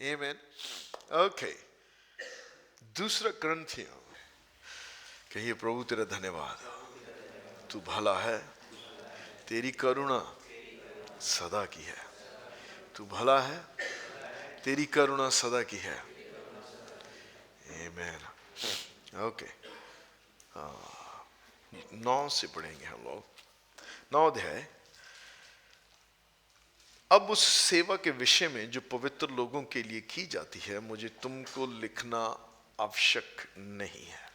आमेन। Okay, दूसरा ग्रंथियों, कहिए प्रभु तेरा धन्यवाद, तू भला है, तेरी करुणा सदा की है। तू भला है, तेरी करुणा सदा की है। आमेन। ओके, 9 से पढ़ेंगे हम लोग। 9 अध्याय। अब उस सेवा के विषय में जो पवित्र लोगों के लिए की जाती है मुझे तुमको लिखना आवश्यक नहीं है।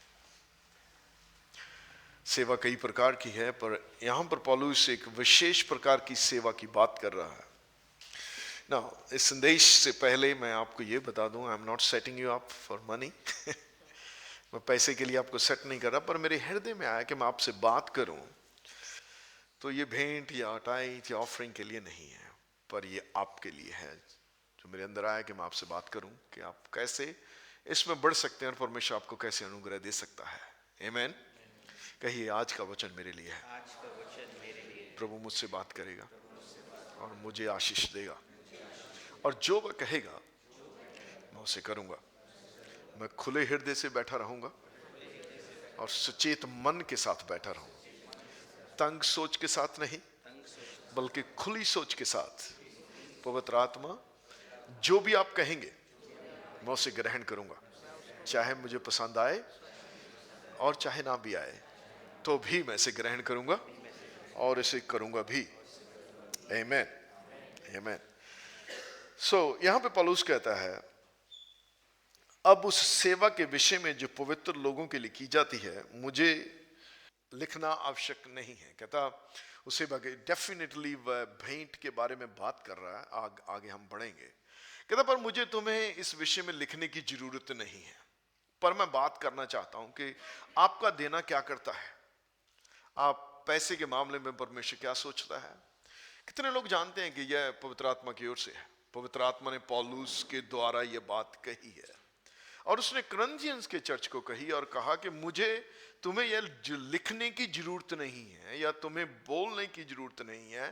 सेवा कई प्रकार की है, पर यहां पर पौलुस एक विशेष प्रकार की सेवा की बात कर रहा है ना। इस संदेश से पहले मैं आपको यह बता दूं, I am not setting you up for money. मैं पैसे के लिए आपको सेट नहीं कर रहा, पर मेरे हृदय में आया कि मैं आपसे बात करूं तो ये भेंट या टाइट या ऑफरिंग के लिए नहीं है, पर ये आपके लिए है। जो मेरे अंदर आया कि मैं आपसे बात करूं कि आप कैसे इसमें बढ़ सकते हैं और परमेश्वर आपको कैसे अनुग्रह दे सकता है। आमेन। कहिए आज का वचन मेरे लिए है। प्रभु मुझसे बात करेगा और मुझे आशीष देगा, और जो वह कहेगा मैं उसे करूंगा। मैं खुले हृदय से बैठा रहूंगा और सचेत मन के साथ बैठा रहूंगा, तंग सोच के साथ नहीं बल्कि खुली सोच के साथ। पवित्र आत्मा जो भी आप कहेंगे मैं उसे ग्रहण करूंगा, चाहे मुझे पसंद आए और चाहे ना भी आए, तो भी मैं इसे ग्रहण करूंगा और इसे करूंगा भी। आमेन, आमेन। सो यहां पे पौलुस कहता है अब उस सेवा के विषय में जो पवित्र लोगों के लिए की जाती है मुझे लिखना आवश्यक नहीं है। कहता उस सेवा के डेफिनेटली वह भेंट के बारे में बात कर रहा है, आगे हम बढ़ेंगे। कहता पर मुझे तुम्हें इस विषय में लिखने की जरूरत नहीं है, पर मैं बात करना चाहता हूं कि आपका देना क्या करता है। आप पैसे के मामले में परमेश्वर क्या सोचता है। कितने लोग जानते हैं कि यह पवित्र आत्मा की ओर से है। पवित्र आत्मा ने पौलुस के द्वारा यह बात कही है और उसने कुरिन्थियंस के चर्च को कही और कहा कि मुझे तुम्हें यह लिखने की जरूरत नहीं है या तुम्हें बोलने की जरूरत नहीं है,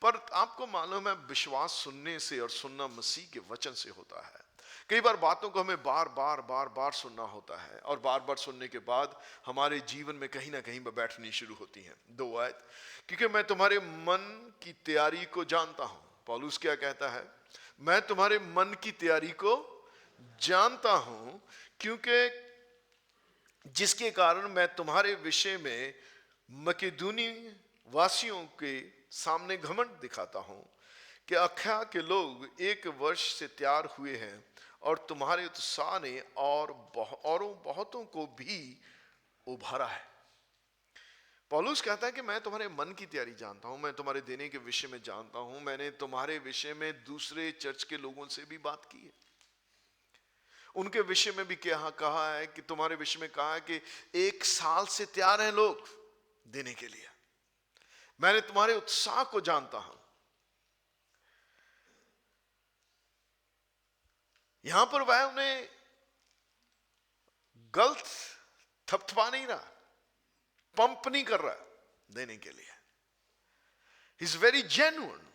पर आपको मालूम है विश्वास सुनने से और सुनना मसीह के वचन से होता है। कई बार बातों को हमें बार बार बार बार सुनना होता है और बार बार सुनने के बाद हमारे जीवन में कहीं ना कहीं बैठनी शुरू होती हैं। 2 आयत, क्योंकि मैं तुम्हारे मन की तैयारी को जानता हूं। पौलुस क्या कहता है, मैं तुम्हारे मन की तैयारी को जानता हूं, क्योंकि जिसके कारण मैं तुम्हारे विषय में मकेदुनी वासियों के सामने घमंड दिखाता हूं कि अखाया के लोग 1 वर्ष से तैयार हुए हैं और तुम्हारे उत्साह ने औरों बहुतों को भी उभारा है। पौलुस कहता है कि मैं तुम्हारे मन की तैयारी जानता हूं, मैं तुम्हारे देने के विषय में जानता हूं। मैंने तुम्हारे विषय में दूसरे चर्च के लोगों से भी बात की है, उनके विषय में भी क्या कहा है कि तुम्हारे विषय में कहा है कि 1 साल से तैयार हैं लोग देने के लिए। मैंने तुम्हारे उत्साह को जानता हूं। यहां पर वह उन्हें गलत थपथपा नहीं रहा, पंप नहीं कर रहा देने के लिए। ही इज वेरी जेन्युइन,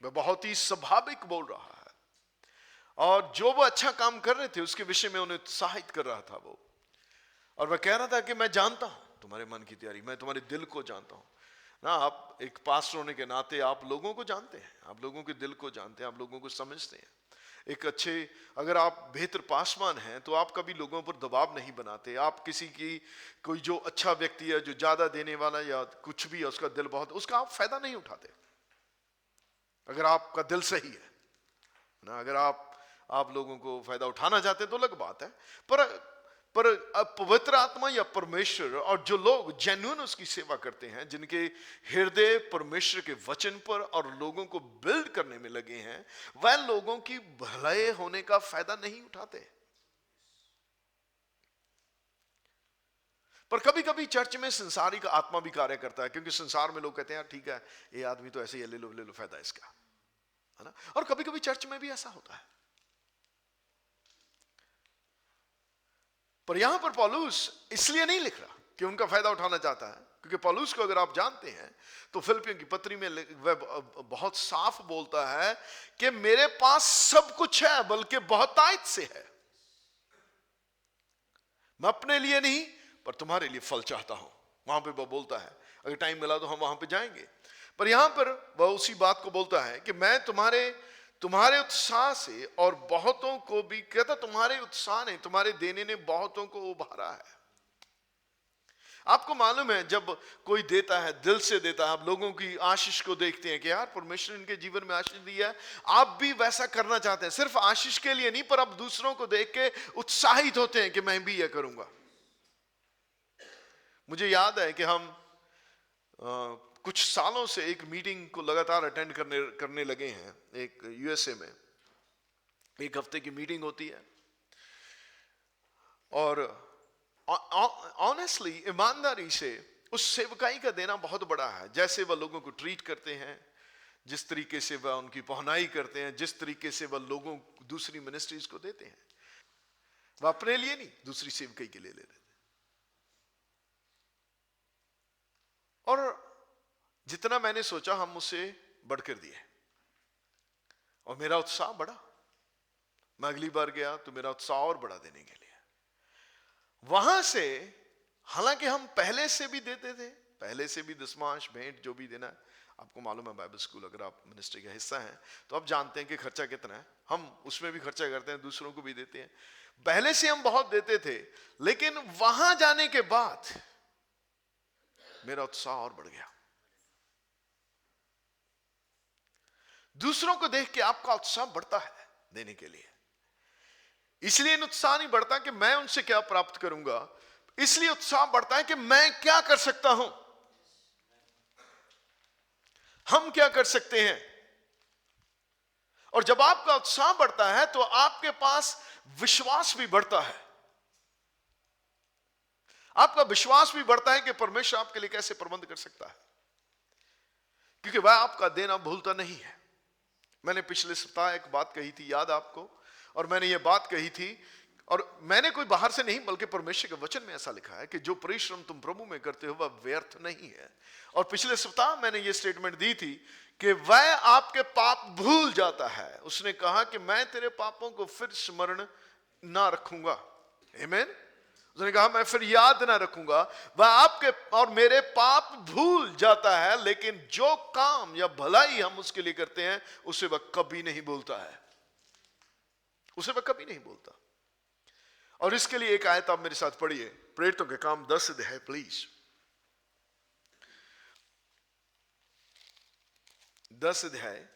वह बहुत ही स्वाभाविक बोल रहा है और जो वो अच्छा काम कर रहे थे उसके विषय में उन्हें उत्साहित कर रहा था वो। और वह कह रहा था कि मैं जानता हूं तुम्हारे मन की तैयारी, मैं तुम्हारे दिल को जानता हूं ना। आप एक पास्टर होने के नाते आप लोगों को जानते हैं, आप लोगों के दिल को जानते हैं, आप लोगों को समझते हैं। एक अच्छे, अगर आप बेहतर पासवान हैं तो आप कभी लोगों पर दबाव नहीं बनाते। आप किसी की कोई जो अच्छा व्यक्ति है, जो ज्यादा देने वाला या कुछ भी है, उसका दिल बहुत, उसका आप फायदा नहीं उठाते अगर आपका दिल सही है ना। अगर आप लोगों को फायदा उठाना चाहते तो अलग बात है, पर पवित्र आत्मा या परमेश्वर और जो लोग जेन्युइन उसकी सेवा करते हैं, जिनके हृदय परमेश्वर के वचन पर और लोगों को बिल्ड करने में लगे हैं, वह लोगों की भलाई होने का फायदा नहीं उठाते। पर कभी कभी चर्च में संसारिक आत्मा भी कार्य करता है, क्योंकि संसार में लोग कहते हैं ठीक है ये आदमी तो ऐसे ही ले लो फायदा इसका, है ना। और कभी कभी चर्च में भी ऐसा होता है। पर यहां पर पौलुस इसलिए नहीं लिख रहा कि उनका फायदा उठाना चाहता है, क्योंकि पौलुस को अगर आप जानते हैं तो फिलिपियों की पत्री में वह बहुत साफ बोलता है कि मेरे पास सब कुछ है, बल्कि बहुतायत से है। मैं अपने लिए नहीं पर तुम्हारे लिए फल चाहता हूं, वहां पे वह बोलता है। अगर टाइम मिला तो हम वहां पे जाएंगे, पर यहां पर वह उसी बात को बोलता है कि मैं तुम्हारे उत्साह से और बहुतों को भी, कहता तुम्हारे उत्साह ने, तुम्हारे देने ने बहुतों को उभारा है। आपको मालूम है जब कोई देता है, दिल से देता है, आप लोगों की आशीष को देखते हैं कि यार परमेश्वर इनके जीवन में आशीष दिया है, आप भी वैसा करना चाहते हैं। सिर्फ आशीष के लिए नहीं, पर आप दूसरों को देख के उत्साहित होते हैं कि मैं भी यह करूंगा। मुझे याद है कि हम कुछ सालों से एक मीटिंग को लगातार अटेंड करने लगे हैं। एक यूएसए में 1 हफ्ते की मीटिंग होती है, और ऑनेस्टली, ईमानदारी से उस सेवकाई का देना बहुत बड़ा है। जैसे वह लोगों को ट्रीट करते हैं, जिस तरीके से वह उनकी पहुनाई करते हैं, जिस तरीके से वह लोगों दूसरी मिनिस्ट्रीज को देते हैं, वह अपने लिए नहीं दूसरी सेवकाई के लिए ले लेते। और जितना मैंने सोचा हम उससे बढ़कर दिए, और मेरा उत्साह बढ़ा। मैं अगली बार गया तो मेरा उत्साह और बढ़ा देने के लिए। वहां से, हालांकि हम पहले से भी देते थे, पहले से भी दशमांश भेंट जो भी देना है, आपको मालूम है बाइबल स्कूल अगर आप मिनिस्ट्री का हिस्सा हैं तो आप जानते हैं कि खर्चा कितना है। हम उसमें भी खर्चा करते हैं, दूसरों को भी देते हैं। पहले से हम बहुत देते थे, लेकिन वहां जाने के बाद मेरा उत्साह और बढ़ गया। दूसरों को देख के आपका उत्साह बढ़ता है देने के लिए। इसलिए उत्साह नहीं बढ़ता कि मैं उनसे क्या प्राप्त करूंगा, इसलिए उत्साह बढ़ता है कि मैं क्या कर सकता हूं, हम क्या कर सकते हैं। और जब आपका उत्साह बढ़ता है तो आपके पास विश्वास भी बढ़ता है। आपका विश्वास भी बढ़ता है कि परमेश्वर आपके लिए कैसे प्रबंध कर सकता है, क्योंकि वह आपका देना भूलता नहीं है। मैंने पिछले सप्ताह एक बात कही थी, याद आपको, और मैंने ये बात कही थी, और मैंने कोई बाहर से नहीं बल्कि परमेश्वर के वचन में ऐसा लिखा है कि जो परिश्रम तुम प्रभु में करते हो वह व्यर्थ नहीं है। और पिछले सप्ताह मैंने ये स्टेटमेंट दी थी कि वह आपके पाप भूल जाता है। उसने कहा कि मैं तेरे पापों को फिर स्मरण ना रखूंगा। आमीन। उसने कहा मैं फिर याद ना रखूंगा। वह आपके और मेरे पाप भूल जाता है, लेकिन जो काम या भलाई हम उसके लिए करते हैं उसे वह कभी नहीं भूलता है, उसे वह कभी नहीं भूलता। और इसके लिए एक आयत आप मेरे साथ पढ़िए, प्रेरितों के काम 10 अध्याय प्लीज। 10 अध्याय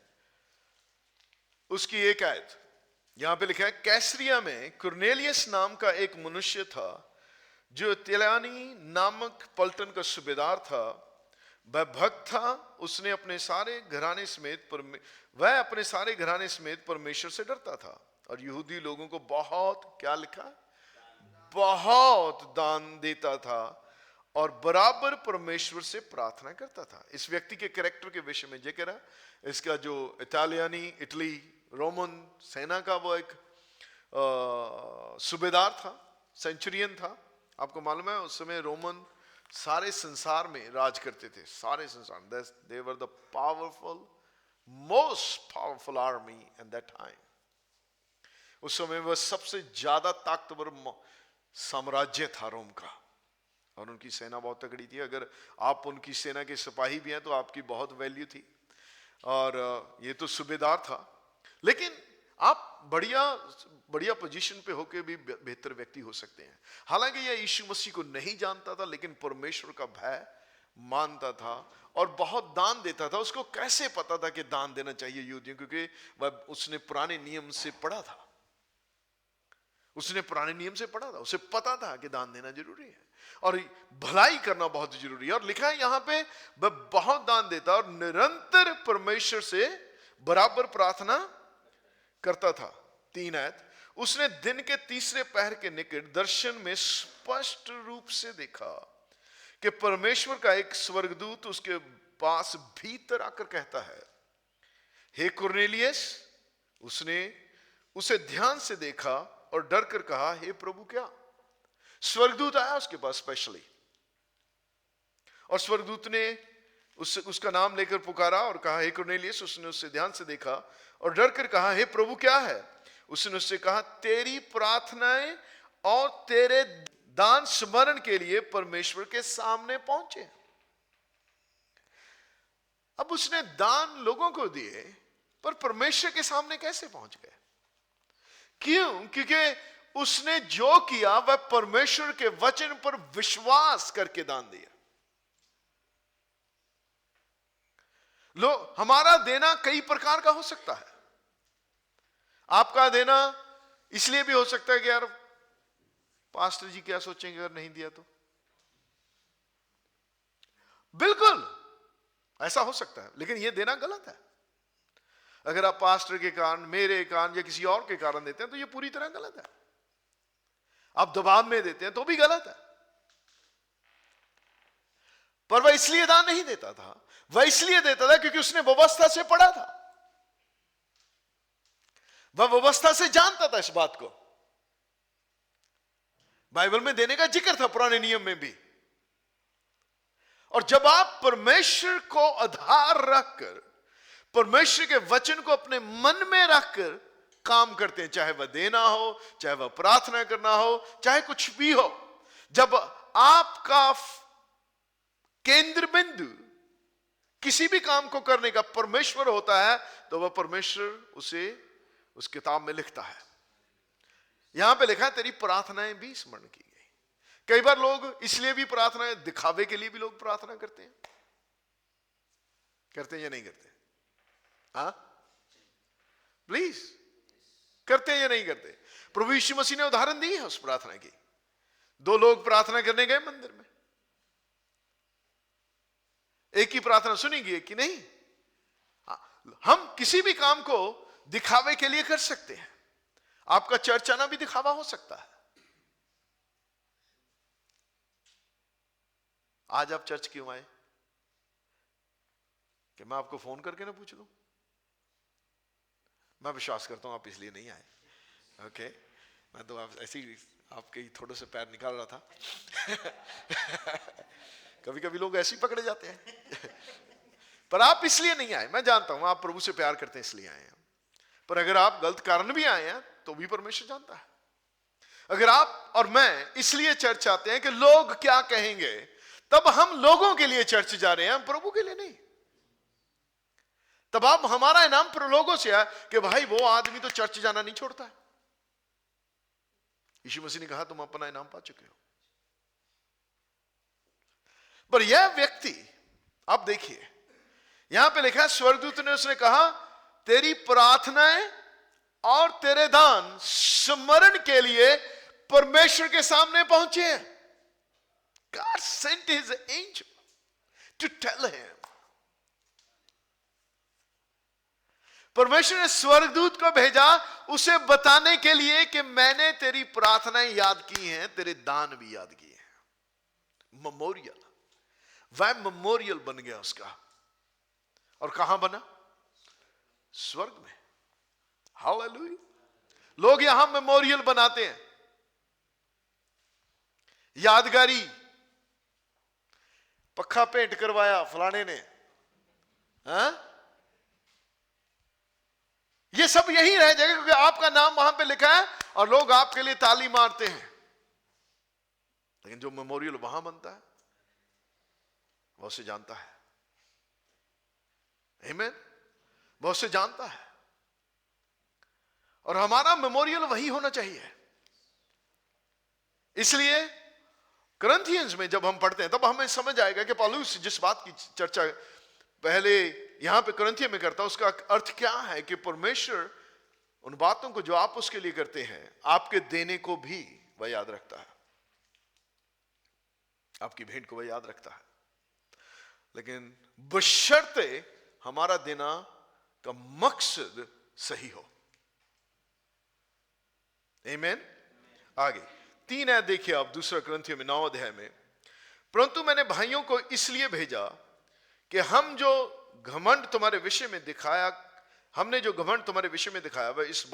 उसकी एक आयत, यहां पे लिखा है, कैसरिया में कुरनेलियस नाम का एक मनुष्य था जो तिलानी नामक पलटन का सूबेदार था। वह भक्त था, उसने अपने सारे घराने समेत परमेश्वर से डरता था और यहूदी लोगों को बहुत, क्या लिखा, बहुत दान देता था और बराबर परमेश्वर से प्रार्थना करता था। इस व्यक्ति के कैरेक्टर के विषय में जिक्र है। इसका जो इटली रोमन सेना का वो एक सूबेदार था, सेंचुरियन था। आपको मालूम है उस समय रोमन सारे संसार में राज करते थे, सारे संसार। They were the most powerful army at that time. उस समय वह सबसे ज्यादा ताकतवर साम्राज्य था रोम का, और उनकी सेना बहुत तगड़ी थी। अगर आप उनकी सेना के सिपाही भी हैं तो आपकी बहुत वैल्यू थी। और ये तो सूबेदार था, लेकिन आप बढ़िया पोजीशन पे होके भी बेहतर व्यक्ति हो सकते हैं। हालांकि यह यीशु मसीह को नहीं जानता था, लेकिन परमेश्वर का भय मानता था और बहुत दान देता था। उसको कैसे पता था कि दान देना चाहिए यहूदियों, क्योंकि वह उसने पुराने नियम से पढ़ा था, उसे पता था कि दान देना जरूरी है और भलाई करना बहुत जरूरी है। और लिखा है यहां पे वह बहुत दान देता और निरंतर परमेश्वर से बराबर प्रार्थना करता था। 3 आयत, उसने दिन के तीसरे पहर के निकट दर्शन में स्पष्ट रूप से देखा कि परमेश्वर का एक स्वर्गदूत उसके पास भीतर आकर कहता है, हे कुरनेलियस। उसने उसे ध्यान से देखा और डर कर कहा, हे प्रभु, क्या? स्वर्गदूत आया उसके पास स्पेशली और स्वर्गदूत ने उसका नाम लेकर पुकारा और कहा, हे कुरनेलियुस। उसने उससे ध्यान से देखा और डर कर कहा, हे प्रभु क्या है? उसने उससे कहा, तेरी प्रार्थनाएं और तेरे दान स्मरण के लिए परमेश्वर के सामने पहुंचे। अब उसने दान लोगों को दिए, पर परमेश्वर के सामने कैसे पहुंच गए? क्यों? क्योंकि उसने जो किया वह परमेश्वर के वचन पर विश्वास करके दान दिया। हमारा देना कई प्रकार का हो सकता है। आपका देना इसलिए भी हो सकता है कि यार पास्टर जी क्या सोचेंगे अगर नहीं दिया तो। बिल्कुल ऐसा हो सकता है, लेकिन यह देना गलत है। अगर आप पास्टर के कारण, मेरे कारण या किसी और के कारण देते हैं तो यह पूरी तरह गलत है। आप दबाव में देते हैं तो भी गलत है। पर वह इसलिए दान नहीं देता था, वह इसलिए देता था क्योंकि उसने व्यवस्था से पढ़ा था। वह व्यवस्था से जानता था इस बात को। बाइबल में देने का जिक्र था, पुराने नियम में भी। और जब आप परमेश्वर को आधार रखकर, परमेश्वर के वचन को अपने मन में रखकर काम करते हैं, चाहे वह देना हो, चाहे वह प्रार्थना करना हो, चाहे कुछ भी हो, जब आपका केंद्र बिंदु किसी भी काम को करने का परमेश्वर होता है, तो वह परमेश्वर उसे उस किताब में लिखता है। यहां पे लिखा है, तेरी प्रार्थनाएं भी स्मरण की गई। कई बार लोग इसलिए भी प्रार्थनाएं, दिखावे के लिए भी लोग प्रार्थना करते हैं। करते हैं या नहीं करते? हाँ, प्लीज, करते हैं या नहीं करते? प्रभु यीशु मसीह ने उदाहरण दी है उस प्रार्थना की। दो लोग प्रार्थना करने गए मंदिर में, एक ही प्रार्थना सुनी गई, एक की नहीं। हम किसी भी काम को दिखावे के लिए कर सकते हैं। आपका चर्च आना भी दिखावा हो सकता है। आज आप चर्च क्यों आए? कि मैं आपको फोन करके ना पूछ लूं? मैं विश्वास करता हूं आप इसलिए नहीं आए। ओके, मैं तो आप ऐसे ही आपके ही थोड़े से पैर निकाल रहा था। कभी कभी लोग ऐसे ही पकड़े जाते हैं। पर आप इसलिए नहीं आए, मैं जानता हूं आप प्रभु से प्यार करते हैं इसलिए आए हैं। पर अगर आप गलत कारण भी आए हैं तो भी परमेश्वर जानता है। अगर आप और मैं इसलिए चर्च आते हैं कि लोग क्या कहेंगे, तब हम लोगों के लिए चर्च जा रहे हैं, हम प्रभु के लिए नहीं। तब आप हमारा इनाम पर लोगों से है कि भाई वो आदमी तो चर्च जाना नहीं छोड़ता है। यीशु मसीह ने कहा, तुम अपना इनाम पा चुके हो। पर यह व्यक्ति, आप देखिए यहां पे लिखा है, स्वर्गदूत ने उसने कहा, तेरी प्रार्थनाएं और तेरे दान स्मरण के लिए परमेश्वर के सामने पहुंचे हैं। God sent his angel to tell him. परमेश्वर ने स्वर्गदूत को भेजा उसे बताने के लिए कि मैंने तेरी प्रार्थनाएं याद की हैं, तेरे दान भी याद किए हैं। मेमोरियल, वह मेमोरियल बन गया उसका। और कहां बना? स्वर्ग में। हालेलुया। लोग यहां मेमोरियल बनाते हैं, यादगारी। पक्का पेंट करवाया फलाने ने, हाँ? ये सब यही रह जाएगा क्योंकि आपका नाम वहां पे लिखा है और लोग आपके लिए ताली मारते हैं। लेकिन जो मेमोरियल वहां बनता है वो उसे जानता है। आमीन, वो उसे जानता है। और हमारा मेमोरियल वही होना चाहिए। इसलिए करंथियंस में जब हम पढ़ते हैं तब हमें समझ आएगा कि पौलुस जिस बात की चर्चा पहले यहां पे करंथियन में करता है, उसका अर्थ क्या है कि परमेश्वर उन बातों को जो आप उसके लिए करते हैं, आपके देने को भी वह याद रखता है। आपकी भेंट को वह याद रखता है। लेकिन बशर्ते हमारा देना का मकसद सही हो। आमीन। आगे 3 आयत देखिए आप, दूसरा करंथियों में 9 अध्याय में, परंतु मैंने भाइयों को इसलिए भेजा कि हम जो घमंड तुम्हारे विषय में दिखाया, हमने जो घमंड तुम्हारे विषय में दिखाया वह इस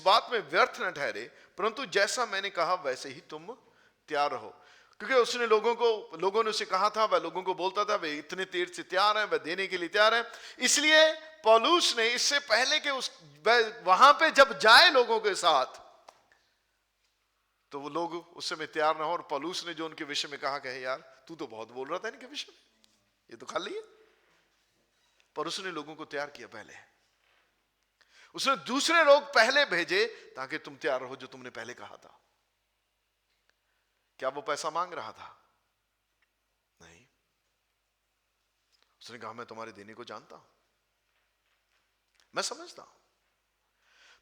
बात में व्यर्थ न ठहरे, परंतु जैसा मैंने कहा वैसे ही तुम तैयार रहो। क्योंकि उसने लोगों ने उसे कहा था, वह लोगों को बोलता था वे इतने देर से तैयार हैं, वह देने के लिए तैयार है। इसलिए पौलुस ने इससे पहले कि वहां पे जब जाए लोगों के साथ, तो वो लोग उस समय तैयार ना हो। और पौलुस ने जो उनके विषय में कहा कि यार तू तो बहुत बोल रहा था इनके विषय में, ये तो खाली है। पर उसने लोगों को तैयार किया पहले। उसने दूसरे लोग पहले भेजे ताकि तुम तैयार रहो, जो तुमने पहले कहा था। क्या वो पैसा मांग रहा था? नहीं। उसने कहा मैं तुम्हारे देने को जानता हूं, मैं समझता हूं,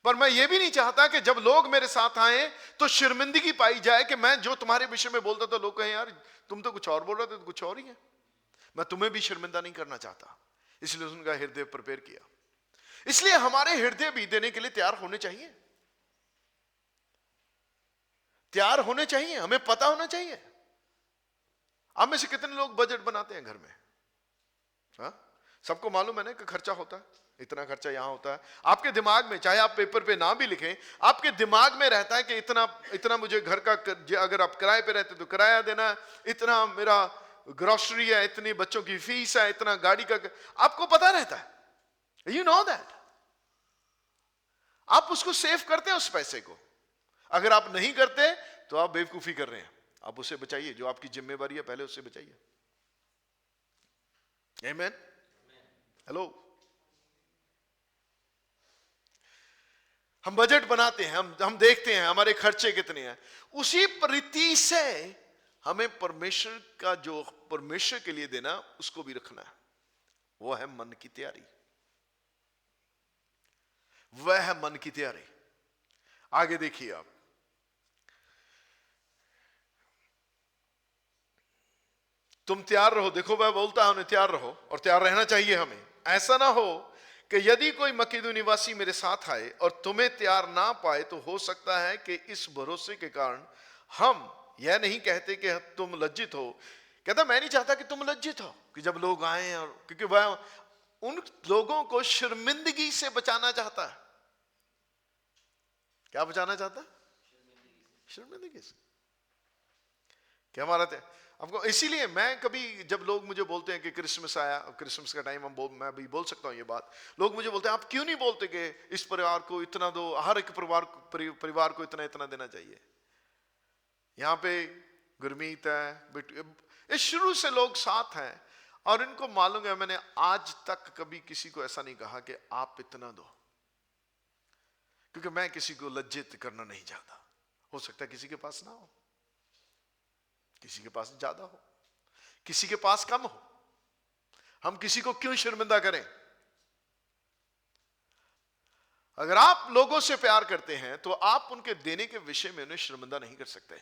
पर मैं ये भी नहीं चाहता कि जब लोग मेरे साथ आए तो शर्मिंदगी पाई जाए कि मैं जो तुम्हारे विषय में बोलता था लोग कहें यार तुम तो कुछ और बोल रहे थे, तो कुछ और ही है। मैं तुम्हें भी शर्मिंदा नहीं करना चाहता, इसलिए उनका हृदय प्रिपेयर किया। इसलिए हमारे हृदय भी देने के लिए तैयार होने चाहिए, तैयार होने चाहिए। हमें पता होना चाहिए। आप में से कितने लोग बजट बनाते हैं घर में? हाँ, सबको मालूम है ना कि खर्चा होता है, इतना खर्चा यहां होता है। आपके दिमाग में, चाहे आप पेपर पे ना भी लिखें, आपके दिमाग में रहता है कि इतना इतना मुझे घर का, अगर आप किराए पे रहते तो किराया देना, इतना मेरा ग्रोसरी है, इतनी बच्चों की फीस है, इतना गाड़ी का, आपको पता रहता है। You know that. आप उसको सेव करते हैं उस पैसे को। अगर आप नहीं करते तो आप बेवकूफी कर रहे हैं। आप उसे बचाइए, जो आपकी जिम्मेवारी है पहले उससे बचाइए। आमीन। हेलो। हम बजट बनाते हैं, हम देखते हैं हमारे खर्चे कितने हैं। उसी प्रीति से हमें परमेश्वर का जो परमेश्वर के लिए देना, उसको भी रखना है। वो है मन की तैयारी, वह है मन की तैयारी। आगे देखिए आप, तुम तैयार रहो। देखो वह बोलता है उन्हें तैयार रहो, और तैयार रहना चाहिए हमें। ऐसा ना हो कि यदि कोई मकीदुनी निवासी मेरे साथ आए और तुम्हें तैयार ना पाए, तो हो सकता है कि इस भरोसे के कारण हम यह नहीं कहते कि तुम लज्जित हो। कहता मैं नहीं चाहता कि तुम लज्जित हो कि जब लोग आए, और क्योंकि वह उन लोगों को शर्मिंदगी से बचाना चाहता है। क्या बचाना चाहता है? शर्मिंदगी से। क्या हमारा हमको, इसीलिए मैं कभी, जब लोग मुझे बोलते हैं कि क्रिसमस आया, क्रिसमस का टाइम मैं भी बोल सकता हूं ये बात। लोग मुझे बोलते हैं आप क्यों नहीं बोलते कि इस परिवार को इतना दो, हर एक परिवार को इतना इतना देना चाहिए। यहां पे गुरमीत है, इस शुरू से लोग साथ हैं, और इनको मालूम है मैंने आज तक कभी किसी को ऐसा नहीं कहा कि आप इतना दो, क्योंकि मैं किसी को लज्जित करना नहीं चाहता। हो सकता है किसी के पास ना हो, किसी के पास ज्यादा हो, किसी के पास कम हो। हम किसी को क्यों शर्मिंदा करें? अगर आप लोगों से प्यार करते हैं तो आप उनके देने के विषय में उन्हें शर्मिंदा नहीं कर सकते।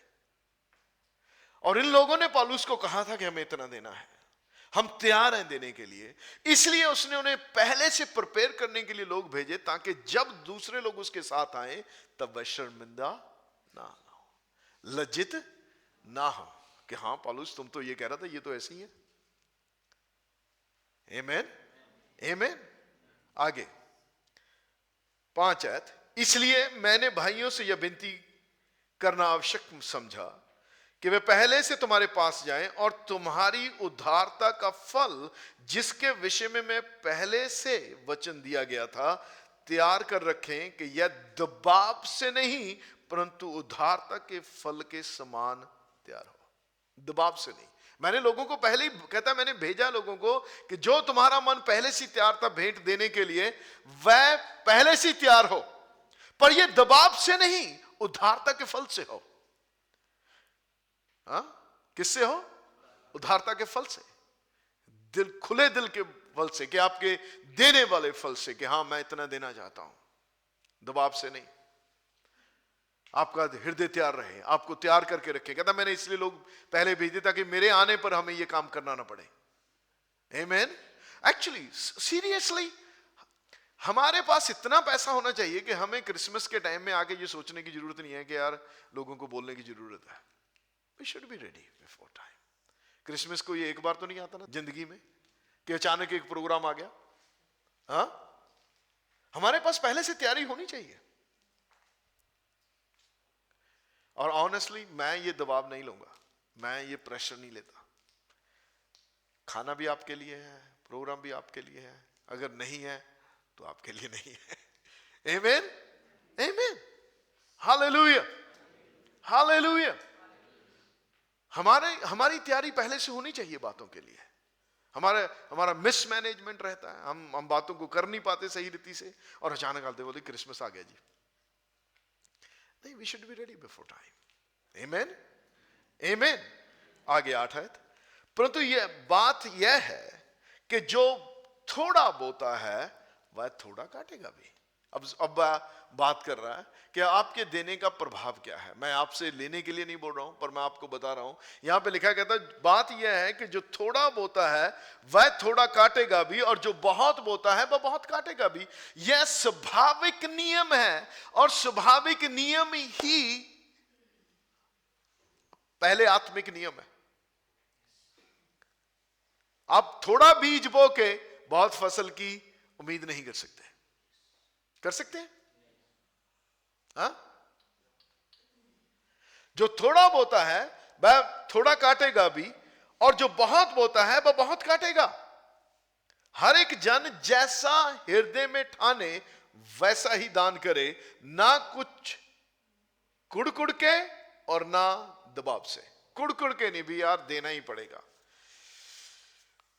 और इन लोगों ने पौलुस को कहा था कि हमें इतना देना है, हम तैयार हैं देने के लिए। इसलिए उसने उन्हें पहले से प्रिपेयर करने के लिए लोग भेजे, ताकि जब दूसरे लोग उसके साथ आए तब वह शर्मिंदा ना हो, लज्जित ना हो कि हाँ पौलुस तुम तो ये कह रहा था, ये तो ऐसे ही है। आमीन, आमीन। आगे 5 आयत। इसलिए मैंने भाइयों से यह विनती करना आवश्यक समझा कि वे पहले से तुम्हारे पास जाएं और तुम्हारी उद्धारता का फल, जिसके विषय में मैं पहले से वचन दिया गया था, तैयार कर रखें, कि यह दबाव से नहीं परंतु उद्धारता के फल के समान तैयार हो। दबाव से नहीं। मैंने लोगों को पहले ही कहता, मैंने भेजा लोगों को कि जो तुम्हारा मन पहले से तैयार था भेंट देने के लिए, वह पहले से तैयार हो, पर यह दबाव से नहीं, उद्धारता के फल से हो। हाँ, किससे हो? उद्धारता के फल से, दिल, खुले दिल के फल से, कि आपके देने वाले फल से, कि हाँ मैं इतना देना चाहता हूं, दबाव से नहीं। आपका हृदय तैयार रहे, आपको तैयार करके रखे। कहता मैंने इसलिए लोग पहले भेजे ताकि मेरे आने पर हमें यह काम करना ना पड़े। आमीन। एक्चुअली सीरियसली हमारे पास इतना पैसा होना चाहिए कि हमें क्रिसमस के टाइम में आके ये सोचने की जरूरत नहीं है कि यार लोगों को बोलने की जरूरत है। We should be ready before time. Christmas को ये एक बार तो नहीं आता ना जिंदगी में कि अचानक एक प्रोग्राम आ गया। हाँ, हमारे पास पहले से तैयारी होनी चाहिए। और ऑनेस्टली मैं ये दबाव नहीं लूंगा, मैं ये प्रेशर नहीं लेता। खाना भी आपके लिए है, प्रोग्राम भी आपके लिए है, अगर नहीं है तो आपके लिए नहीं है। आमीन, आमीन, हालेलुया, हालेलुया। हमारी तैयारी पहले से होनी चाहिए बातों के लिए। हमारा मिसमैनेजमेंट रहता है, हम बातों को कर नहीं पाते सही रीति से, और अचानक आते बोले क्रिसमस आ गया जी। नहीं, we should be ready before time. आमीन, आमीन। आगे 8 आयत। परंतु यह बात यह है कि जो थोड़ा बोता है वह थोड़ा काटेगा भी। अब बात कर रहा है कि आपके देने का प्रभाव क्या है। मैं आपसे लेने के लिए नहीं बोल रहा हूं, पर मैं आपको बता रहा हूं। यहां पे लिखा कहता है, बात यह है कि जो थोड़ा बोता है वह थोड़ा काटेगा भी, और जो बहुत बोता है वह बहुत काटेगा भी। यह स्वाभाविक नियम है, और स्वाभाविक नियम ही पहले आत्मिक नियम है। आप थोड़ा बीज बो के बहुत फसल की उम्मीद नहीं कर सकते। कर सकते हैं? हाँ? जो थोड़ा बोता है वह थोड़ा काटेगा भी, और जो बहुत बोता है वह बहुत काटेगा। हर एक जन जैसा हृदय में ठाने वैसा ही दान करे, ना कुछ कुड़ के और ना दबाव से। कुड़ के नहीं भी, यार देना ही पड़ेगा।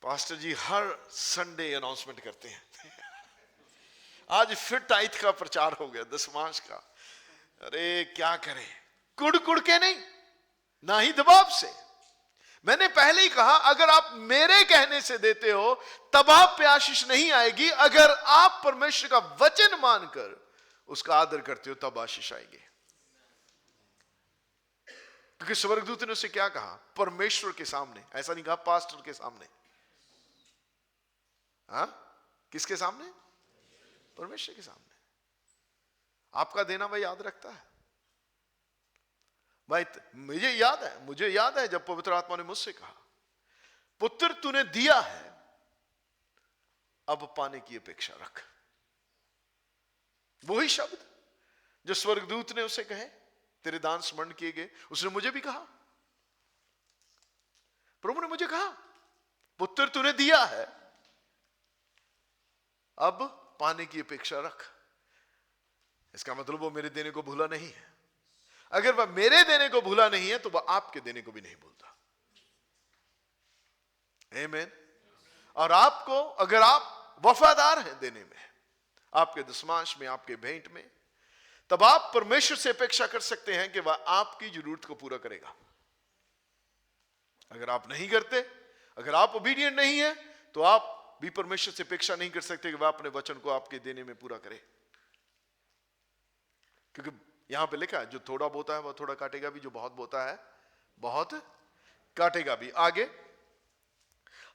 पास्टर जी हर संडे अनाउंसमेंट करते हैं आज फिर टाइथ का प्रचार हो गया, दशमांश का। अरे क्या करें, कुड़ के नहीं, ना ही दबाव से। मैंने पहले ही कहा, अगर आप मेरे कहने से देते हो तब आप पे आशीष नहीं आएगी। अगर आप परमेश्वर का वचन मानकर उसका आदर करते हो तब आशीष आएगी। क्योंकि स्वर्गदूत ने उसे क्या कहा? परमेश्वर के सामने, ऐसा नहीं कहा पास्टर के सामने। हाँ, किसके सामने? परमेश्वर के सामने। आपका देना वह याद रखता है भाई। मुझे याद है जब पवित्र आत्मा ने मुझसे कहा, पुत्र तूने दिया है, अब पाने की अपेक्षा रख। वही शब्द जो स्वर्गदूत ने उसे कहे, तेरे दान स्मरण किए गए, उसने मुझे भी कहा। प्रभु ने मुझे कहा, पुत्र तूने दिया है, अब पाने की अपेक्षा रख। इसका मतलब वो मेरे देने को भूला नहीं है। अगर वह मेरे देने को भूला नहीं है तो वह आपके देने को भी नहीं भूलता। आमीन। और आपको, अगर आप वफादार हैं देने में, आपके दशमांश में, आपके भेंट में, तब आप परमेश्वर से अपेक्षा कर सकते हैं कि वह आपकी जरूरत को पूरा करेगा। अगर आप नहीं करते, अगर आप ओबीडिएंट नहीं है, तो आप भी परमेश्वर से अपेक्षा नहीं कर सकते कि वह अपने वचन को आपके देने में पूरा करे। क्योंकि यहां पे लिखा है, जो थोड़ा बोता है वह थोड़ा काटेगा भी, जो बहुत बोता है बहुत काटेगा भी। आगे,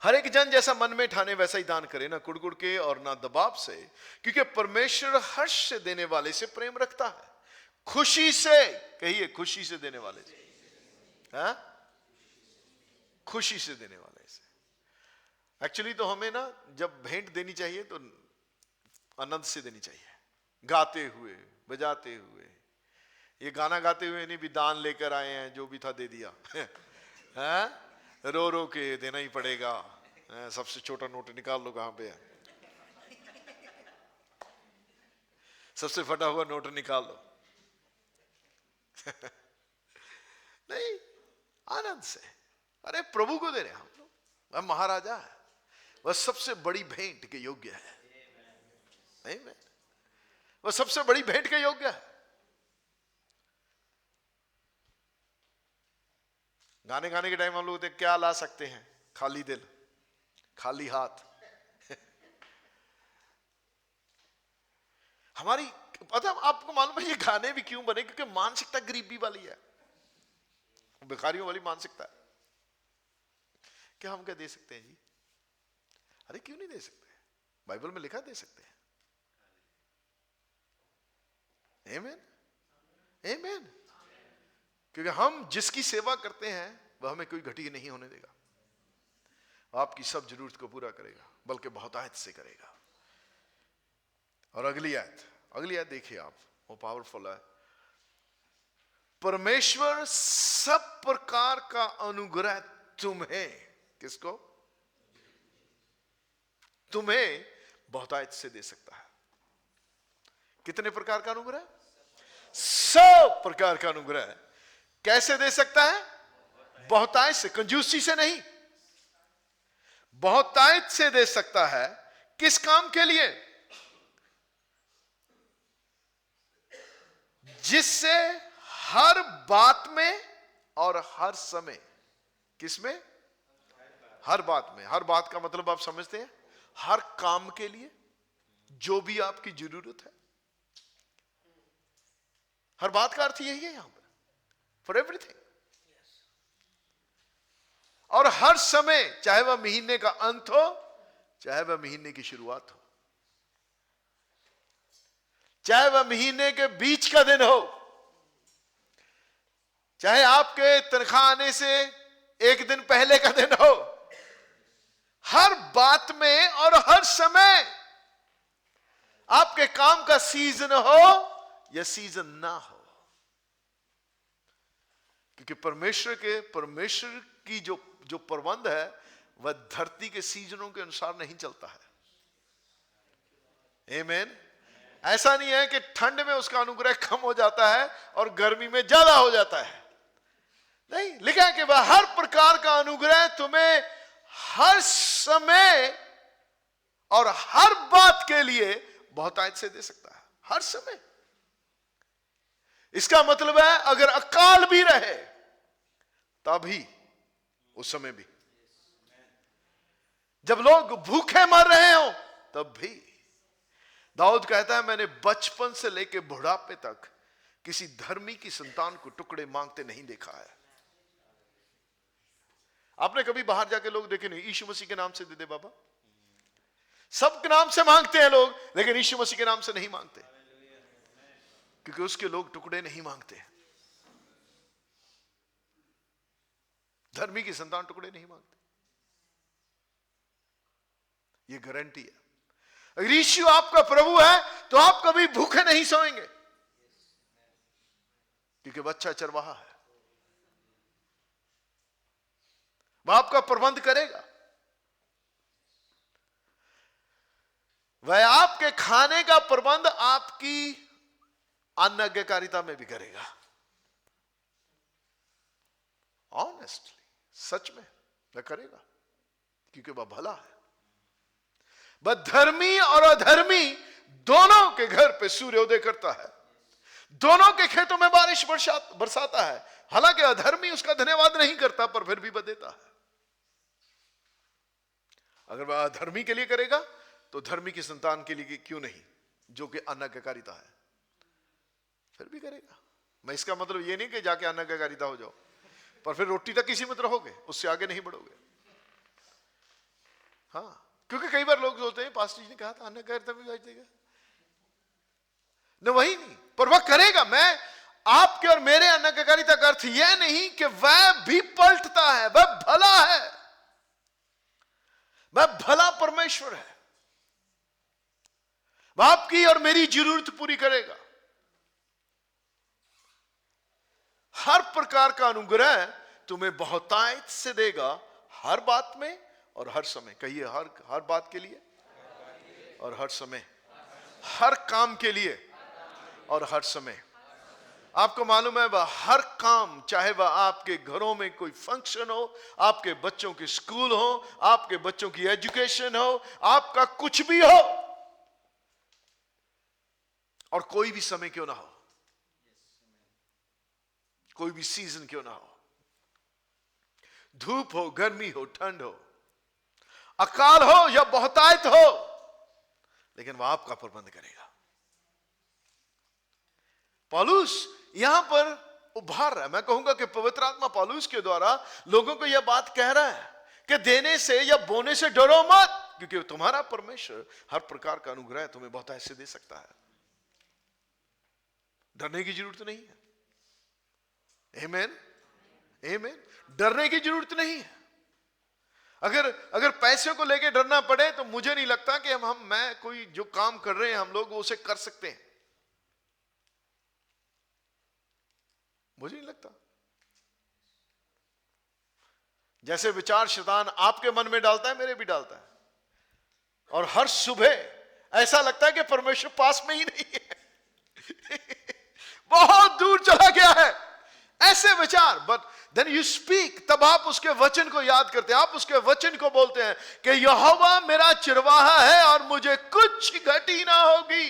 हर एक जन जैसा मन में ठाने वैसा ही दान करे, ना कुड़ के और ना दबाव से, क्योंकि परमेश्वर हर्ष से देने वाले से प्रेम रखता है। खुशी से, कहिए खुशी से देने वाले से। हाँ? खुशी से देने वाले से। एक्चुअली तो हमें ना जब भेंट देनी चाहिए तो आनंद से देनी चाहिए, गाते हुए, बजाते हुए। ये गाना गाते हुए नहीं भी दान लेकर आए हैं, जो भी था दे दिया रो रो के देना ही पड़ेगा। सबसे छोटा नोट निकाल लो, कहां पे है? सबसे फटा हुआ नोट निकाल लो नहीं, आनंद से। अरे प्रभु को दे रहे हैं हम लोग, वह महाराजा है, वह सबसे बड़ी भेंट के योग्य है। नहीं, वह सबसे बड़ी भेंट के योग्य है। गाने गाने के टाइम हम लोग क्या ला सकते हैं? खाली दिल, खाली हाथ हमारी, पता आपको मालूम है ये गाने भी क्यों बने? क्योंकि मानसिकता गरीबी वाली है, भिखारियों वाली मानसिकता है। क्या हम क्या दे सकते हैं जी? अरे क्यों नहीं दे सकते? बाइबल में लिखा दे सकते हैं। आमीन, आमीन। क्योंकि हम जिसकी सेवा करते हैं वह हमें कोई घटी नहीं होने देगा, आपकी सब जरूरत को पूरा करेगा, बल्कि बहुतायत से करेगा। और अगली आयत देखिए आप, वो पावरफुल है। परमेश्वर सब प्रकार का अनुग्रह तुम्हें, किसको? तुम्हें बहुतायत से दे सकता है। कितने प्रकार का अनुग्रह? सब प्रकार का अनुग्रह। कैसे दे सकता है? बहुतायत से, कंजूसी से नहीं, बहुतायत से दे सकता है। किस काम के लिए? जिससे हर बात में और हर समय, किसमें? हर बात में। हर बात का मतलब आप समझते हैं? हर काम के लिए, जो भी आपकी जरूरत है। हर बात का अर्थ यही है यहां पर, फॉर एवरीथिंग। और हर समय, चाहे वह महीने का अंत हो, चाहे वह महीने की शुरुआत हो, चाहे वह महीने के बीच का दिन हो, चाहे आपके तनख्वाह आने से एक दिन पहले का दिन हो, हर बात में और हर समय, आपके काम का सीजन हो या सीजन ना हो, क्योंकि परमेश्वर की जो प्रबंध है वह धरती के सीजनों के अनुसार नहीं चलता है। आमीन। ऐसा नहीं है कि ठंड में उसका अनुग्रह कम हो जाता है और गर्मी में ज्यादा हो जाता है, नहीं। लिखा है कि वह हर प्रकार का अनुग्रह तुम्हें हर समय और हर बात के लिए बहुतायत से दे सकता है। हर समय। इसका मतलब है अगर अकाल भी रहे तभी, उस समय भी, जब लोग भूखे मर रहे हो तब भी। दाऊद कहता है मैंने बचपन से लेकर बुढ़ापे तक किसी धर्मी की संतान को टुकड़े मांगते नहीं देखा है। आपने कभी बाहर जाके लोग देखे नहीं, यीशु मसीह के नाम से दे दे बाबा। सबके नाम से मांगते हैं लोग, लेकिन यीशु मसीह के नाम से नहीं मांगते, क्योंकि उसके लोग टुकड़े नहीं मांगते। धर्मी की संतान टुकड़े नहीं मांगते, ये गारंटी है। अगर यीशु आपका प्रभु है तो आप कभी भूखे नहीं सोएंगे, क्योंकि बच्चा चरवाहा है, वह आपका प्रबंध करेगा। वह आपके खाने का प्रबंध आपकी अनाज्ञाकारिता में भी करेगा। ऑनेस्टली, सच में वह करेगा, क्योंकि वह भला है। वह धर्मी और अधर्मी दोनों के घर पे सूर्योदय करता है, दोनों के खेतों में बारिश बरसाता है। हालांकि अधर्मी उसका धन्यवाद नहीं करता, पर फिर भी वह देता है। अगर वह अधर्मी के लिए करेगा तो धर्मी की संतान के लिए क्यों नहीं, जो कि अनाज्ञाकारिता है, फिर भी करेगा। मैं इसका मतलब ये नहीं कि जाके अनाज्ञाकारिता हो जाओ, पर फिर रोटी तक किसी मत रहोगे, उससे आगे नहीं बढ़ोगे। हाँ, क्योंकि कई बार लोग सोचते हैं पास्टर जी ने कहा था अनाज्ञाकारिता में भेज देगा, न वही नहीं, पर वह करेगा। मैं आपके और मेरे अनाज्ञाकारिता का अर्थ यह नहीं कि वह भी पलटता है, वह भला है, वह भला परमेश्वर है, वह आपकी और मेरी जरूरत पूरी करेगा। हर प्रकार का अनुग्रह तुम्हें बहुतायत से देगा, हर बात में और हर समय। कहिए हर बात के लिए और हर समय, हर काम के लिए और हर समय। आपको मालूम है वह हर काम, चाहे वह आपके घरों में कोई फंक्शन हो, आपके बच्चों के स्कूल हो, आपके बच्चों की एजुकेशन हो, आपका कुछ भी हो, और कोई भी समय क्यों ना हो, कोई भी सीजन क्यों ना हो, धूप हो, गर्मी हो, ठंड हो, अकाल हो या बहुतायत हो, लेकिन वह आपका प्रबंध करेगा। पौलुस यहां पर उभार रहा है। मैं कहूंगा कि पवित्र आत्मा पौलुस के द्वारा लोगों को यह बात कह रहा है कि देने से या बोने से डरो मत, क्योंकि तुम्हारा परमेश्वर हर प्रकार का अनुग्रह तुम्हें बहुतायत से दे सकता है। डरने की जरूरत नहीं है। आमीन, आमीन। डरने की जरूरत नहीं है। अगर पैसे को लेके डरना पड़े तो मुझे नहीं लगता कि मैं कोई जो काम कर रहे हैं हम लोग उसे कर सकते हैं। मुझे नहीं लगता। जैसे विचार शैतान आपके मन में डालता है, मेरे भी डालता है, और हर सुबह ऐसा लगता है कि परमेश्वर पास में ही नहीं है बहुत दूर चला गया है, ऐसे विचार। बट देन यू स्पीक, तब आप उसके वचन को याद करते हैं, आप उसके वचन को बोलते हैं कि यहोवा मेरा चिरवाहा है और मुझे कुछ घटी ना होगी।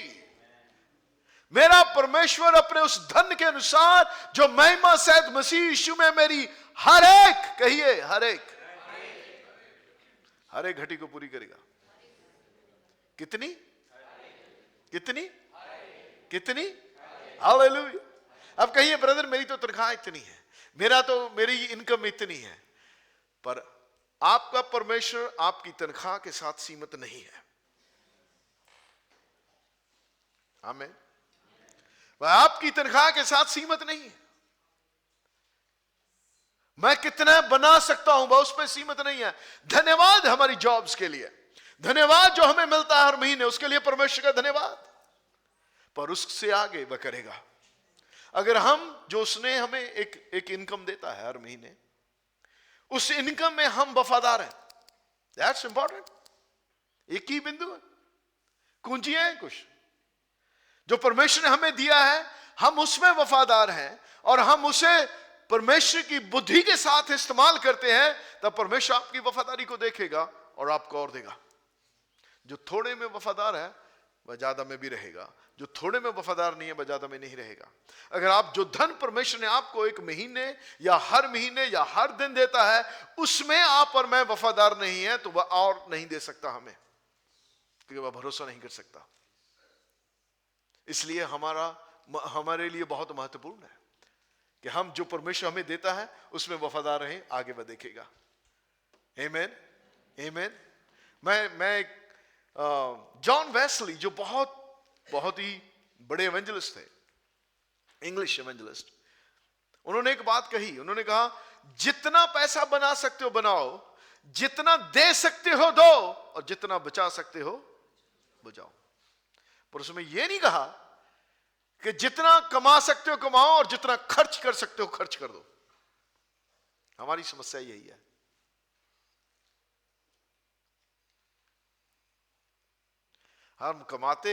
मेरा परमेश्वर अपने उस धन के अनुसार जो महिमा सहित मसीह यीशु में मेरी हर एक, कहिए हर एक घटी को पूरी करेगा। कितनी कितनी कितनी? हालेलुया। अब कहिए ब्रदर मेरी तो तनख्वाह इतनी है, मेरी इनकम इतनी है, पर आपका परमेश्वर आपकी तनख्वाह के साथ सीमित नहीं है। आमीन। वह आपकी तनख्वाह के साथ सीमित नहीं है। मैं कितना बना सकता हूं वह उस पर सीमित नहीं है। धन्यवाद हमारी जॉब्स के लिए, धन्यवाद जो हमें मिलता है हर महीने, उसके लिए परमेश्वर का धन्यवाद, पर उससे आगे वह करेगा। अगर हम जो उसने हमें एक इनकम देता है हर महीने, उस इनकम में हम वफादार हैं, दैट्स इंपॉर्टेंट। एक ही बिंदु है, कुंजियां हैं कुछ जो परमेश्वर ने हमें दिया है, हम उसमें वफादार हैं और हम उसे परमेश्वर की बुद्धि के साथ इस्तेमाल करते हैं, तब परमेश्वर आपकी वफादारी को देखेगा और आपको और देगा। जो थोड़े में वफादार है वह ज्यादा में भी रहेगा, जो थोड़े में वफादार नहीं है वह ज्यादा में नहीं रहेगा। अगर आप जो धन परमेश्वर ने आपको एक महीने या हर महीने या हर दिन देता है, उसमें आप और मैं वफादार नहीं है, तो वह और नहीं दे सकता हमें, क्योंकि वह भरोसा नहीं कर सकता। इसलिए हमारे लिए बहुत महत्वपूर्ण है कि हम जो परमेश्वर हमें देता है उसमें वफादार रहें, आगे वह देखेगा। आमीन, आमीन। मैं जॉन वेस्ली जो बहुत ही बड़े एवेंजलिस्ट थे, इंग्लिश एवेंजलिस्ट, उन्होंने एक बात कही। उन्होंने कहा जितना पैसा बना सकते हो बनाओ, जितना दे सकते हो दो, और जितना बचा सकते हो बचाओ। पर उसमें यह नहीं कहा कि जितना कमा सकते हो कमाओ और जितना खर्च कर सकते हो खर्च कर दो। हमारी समस्या यही है। हम कमाते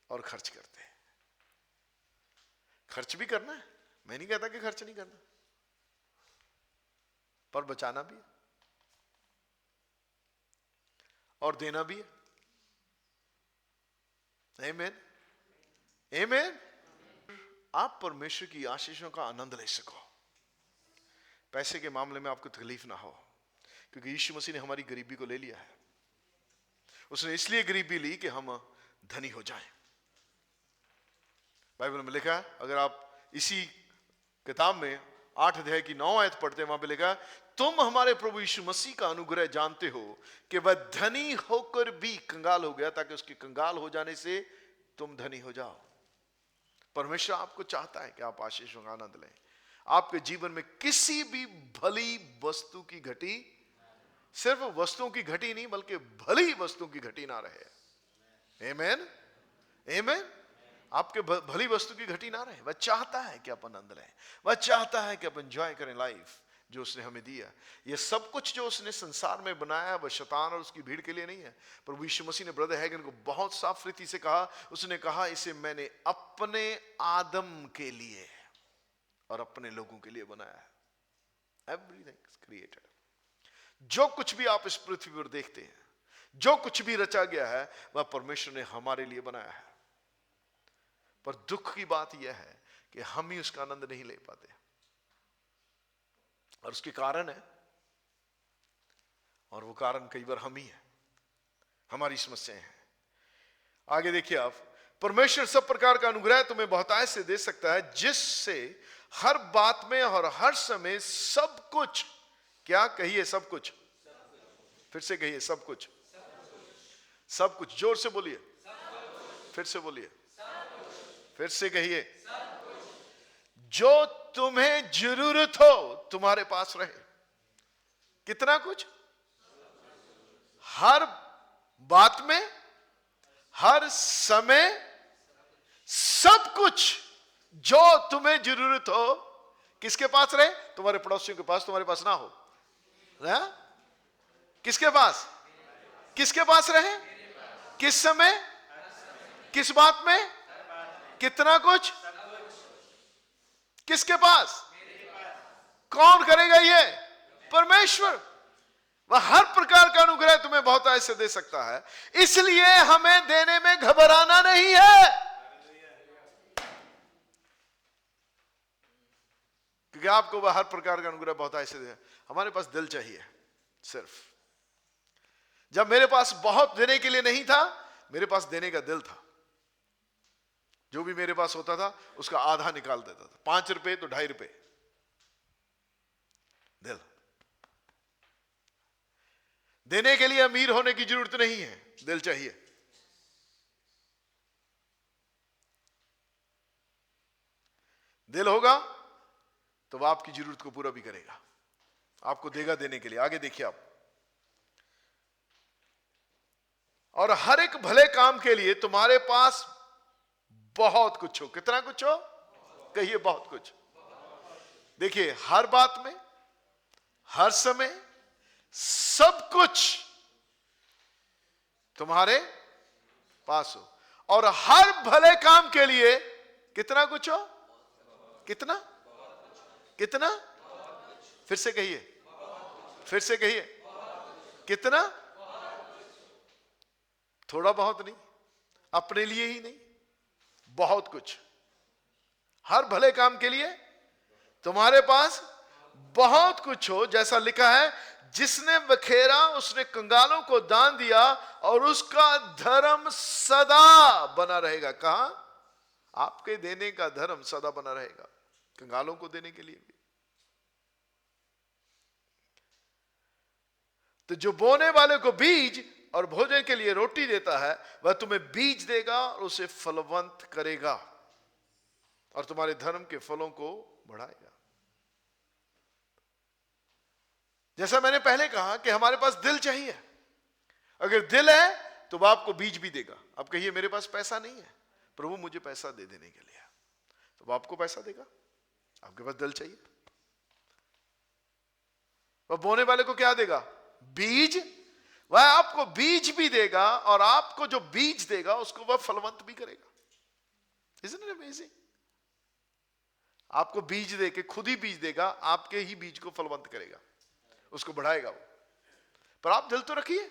और खर्च करते हैं। खर्च भी करना है, मैं नहीं कहता कि खर्च नहीं करना, पर बचाना भी है और देना भी है। आमीन, आमीन। आप परमेश्वर की आशीषों का आनंद ले सको, पैसे के मामले में आपको तकलीफ ना हो, क्योंकि यीशु मसीह ने हमारी गरीबी को ले लिया है। उसने इसलिए गरीबी ली कि हम धनी हो जाएं। बाइबल में लिखा है, अगर आप इसी किताब में 8 अध्याय की 9 आयत पढ़ते हैं, वहां पे लिखा है, तुम हमारे प्रभु यीशु मसीह का अनुग्रह जानते हो कि वह धनी होकर भी कंगाल हो गया, ताकि उसके कंगाल हो जाने से तुम धनी हो जाओ। परमेश्वर आपको चाहता है कि आप आशीषों का आनंद लें। आपके जीवन में किसी भी भली वस्तु की घटी, सिर्फ वस्तुओं की घटी नहीं बल्कि भली वस्तुओं की घटी ना रहे। आमीन, आमीन। आपके भली वस्तु की घटी ना रहे। वह चाहता है कि आप आनंद लें, वह चाहता है कि आप एंजॉय करें लाइफ जो उसने हमें दिया। ये सब कुछ जो उसने संसार में बनाया वह शैतान और उसकी भीड़ के लिए नहीं है। प्रभु यीशु मसीह ने ब्रदर हैगन को बहुत साफ रीति से कहा, उसने कहा इसे मैंने अपने आदम के लिए और अपने लोगों के लिए बनाया है। Everything is created. जो कुछ भी आप इस पृथ्वी पर देखते हैं, जो कुछ भी रचा गया है, वह परमेश्वर ने हमारे लिए बनाया है। पर दुख की बात यह है कि हम ही उसका आनंद नहीं ले पाते, और उसके कारण है, और वो कारण कई बार हम ही है, हमारी समस्याएं हैं। आगे देखिए आप, परमेश्वर सब प्रकार का अनुग्रह तुम्हें बहुतायत से दे सकता है, जिससे हर बात में और हर समय सब कुछ, क्या कहिए, सब कुछ, फिर से कहिए, सब कुछ, सब कुछ, जोर से बोलिए, फिर से बोलिए, फिर से कहिए, जो तुम्हें जरूरत हो तुम्हारे पास रहे। कितना कुछ? हर बात में, हर समय, सब कुछ जो तुम्हें जरूरत हो किसके पास रहे? तुम्हारे पड़ोसियों के पास, तुम्हारे पास ना हो। किसके पास? किसके पास रहे? किस समय? किस बात में? कितना कुछ? किसके पास? कौन करेगा ये? परमेश्वर। वह हर प्रकार का अनुग्रह तुम्हें बहुत ऐसे दे सकता है, इसलिए हमें देने में घबराना नहीं है, क्योंकि आपको वह हर प्रकार का अनुग्रह बहुत ऐसे दे। हमारे पास दिल चाहिए सिर्फ। जब मेरे पास बहुत देने के लिए नहीं था, मेरे पास देने का दिल था। जो भी मेरे पास होता था उसका आधा निकाल देता था। 5 रुपए तो 2.5 रुपए। दिल। देने के लिए अमीर होने की जरूरत नहीं है, दिल चाहिए। दिल होगा तो वह आपकी जरूरत को पूरा भी करेगा, आपको देगा देने के लिए। आगे देखिए आप। और हर एक भले काम के लिए तुम्हारे पास बहुत कुछ हो। कितना कुछ हो? कहिए बहुत कुछ। देखिए, हर बात में, हर समय, सब कुछ तुम्हारे पास हो। और हर भले काम के लिए कितना कुछ हो? कितना? कितना? फिर से कहिए, फिर से कहिए। कितना? थोड़ा बहुत नहीं, अपने लिए ही नहीं, बहुत कुछ। हर भले काम के लिए तुम्हारे पास बहुत कुछ हो, जैसा लिखा है, जिसने बखेरा उसने कंगालों को दान दिया और उसका धर्म सदा बना रहेगा। कहां? आपके देने का धर्म सदा बना रहेगा, कंगालों को देने के लिए भी। तो जो बोने वाले को बीज और भोजन के लिए रोटी देता है, वह तुम्हें बीज देगा और उसे फलवंत करेगा और तुम्हारे धर्म के फलों को बढ़ाएगा। जैसा मैंने पहले कहा कि हमारे पास दिल चाहिए। अगर दिल है तो वह आपको बीज भी देगा। अब कहिए, मेरे पास पैसा नहीं है, प्रभु मुझे पैसा दे देने के लिए, तो वह आपको पैसा देगा। आपके पास दिल चाहिए। वह बोने वाले को क्या देगा? बीज। वह आपको बीज भी देगा और आपको जो बीज देगा उसको वह फलवंत भी करेगा। Isn't it amazing? आपको बीज देके खुद ही बीज देगा, आपके ही बीज को फलवंत करेगा, उसको बढ़ाएगा वो। पर आप दिल तो रखिए।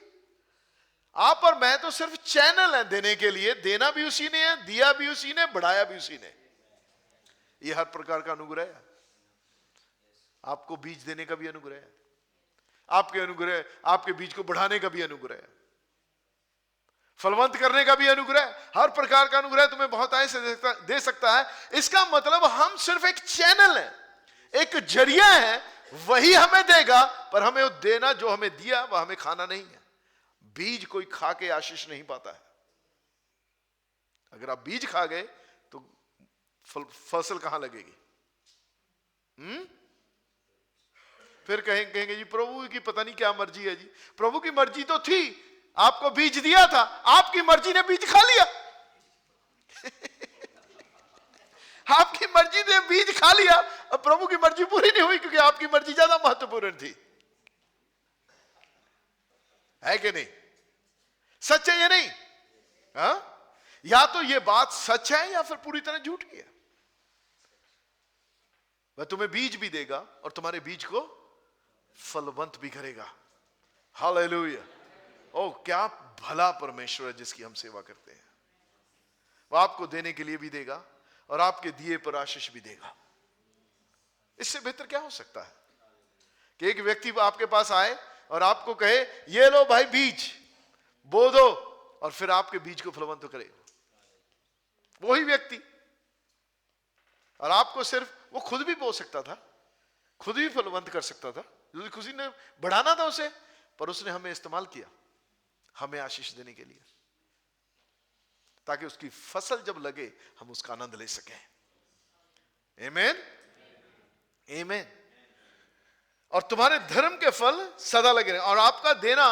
आप और मैं तो सिर्फ चैनल है देने के लिए। देना भी उसी ने है, दिया भी उसी ने, बढ़ाया भी उसी ने। ये हर प्रकार का अनुग्रह है। आपको बीज देने का भी अनुग्रह है, आपके अनुग्रह, आपके बीज को बढ़ाने का भी अनुग्रह है, फलवंत करने का भी अनुग्रह है। हर प्रकार का अनुग्रह तुम्हें बहुत ऐसे दे सकता है। इसका मतलब हम सिर्फ एक चैनल है, एक जरिया है, वही हमें देगा, पर हमें वो देना जो हमें दिया वह हमें खाना नहीं है। बीज कोई खा के आशीष नहीं पाता है। अगर आप बीज खा गए तो फसल कहां लगेगी? फिर कहेंगे जी प्रभु की पता नहीं क्या मर्जी है जी। प्रभु की मर्जी तो थी, आपको बीज दिया था, आपकी मर्जी ने बीज खा लिया। आपकी मर्जी ने बीज खा लिया, अब प्रभु की मर्जी पूरी नहीं हुई, क्योंकि आपकी मर्जी ज्यादा महत्वपूर्ण थी। है कि नहीं? सच है या नहीं? हा? या तो ये बात सच है या फिर पूरी तरह झूठी है। वह तुम्हें बीज भी देगा और तुम्हारे बीज को फलवंत भी करेगा। हालेलुया। ओ क्या भला परमेश्वर है जिसकी हम सेवा करते हैं। वह आपको देने के लिए भी देगा और आपके दिए पर आशीष भी देगा। इससे बेहतर क्या हो सकता है कि एक व्यक्ति आपके पास आए और आपको कहे, ये लो भाई बीज, बो दो, और फिर आपके बीज को फलवंत करेगा वही व्यक्ति। और आपको सिर्फ, वो खुद भी बो सकता था, खुद भी फलवंत कर सकता था, खुशी ने बढ़ाना था उसे, पर उसने हमें इस्तेमाल किया हमें आशीष देने के लिए, ताकि उसकी फसल जब लगे हम उसका आनंद ले सकें। आमीन, आमीन। और तुम्हारे धर्म के फल सदा लगे रहे। और आपका देना,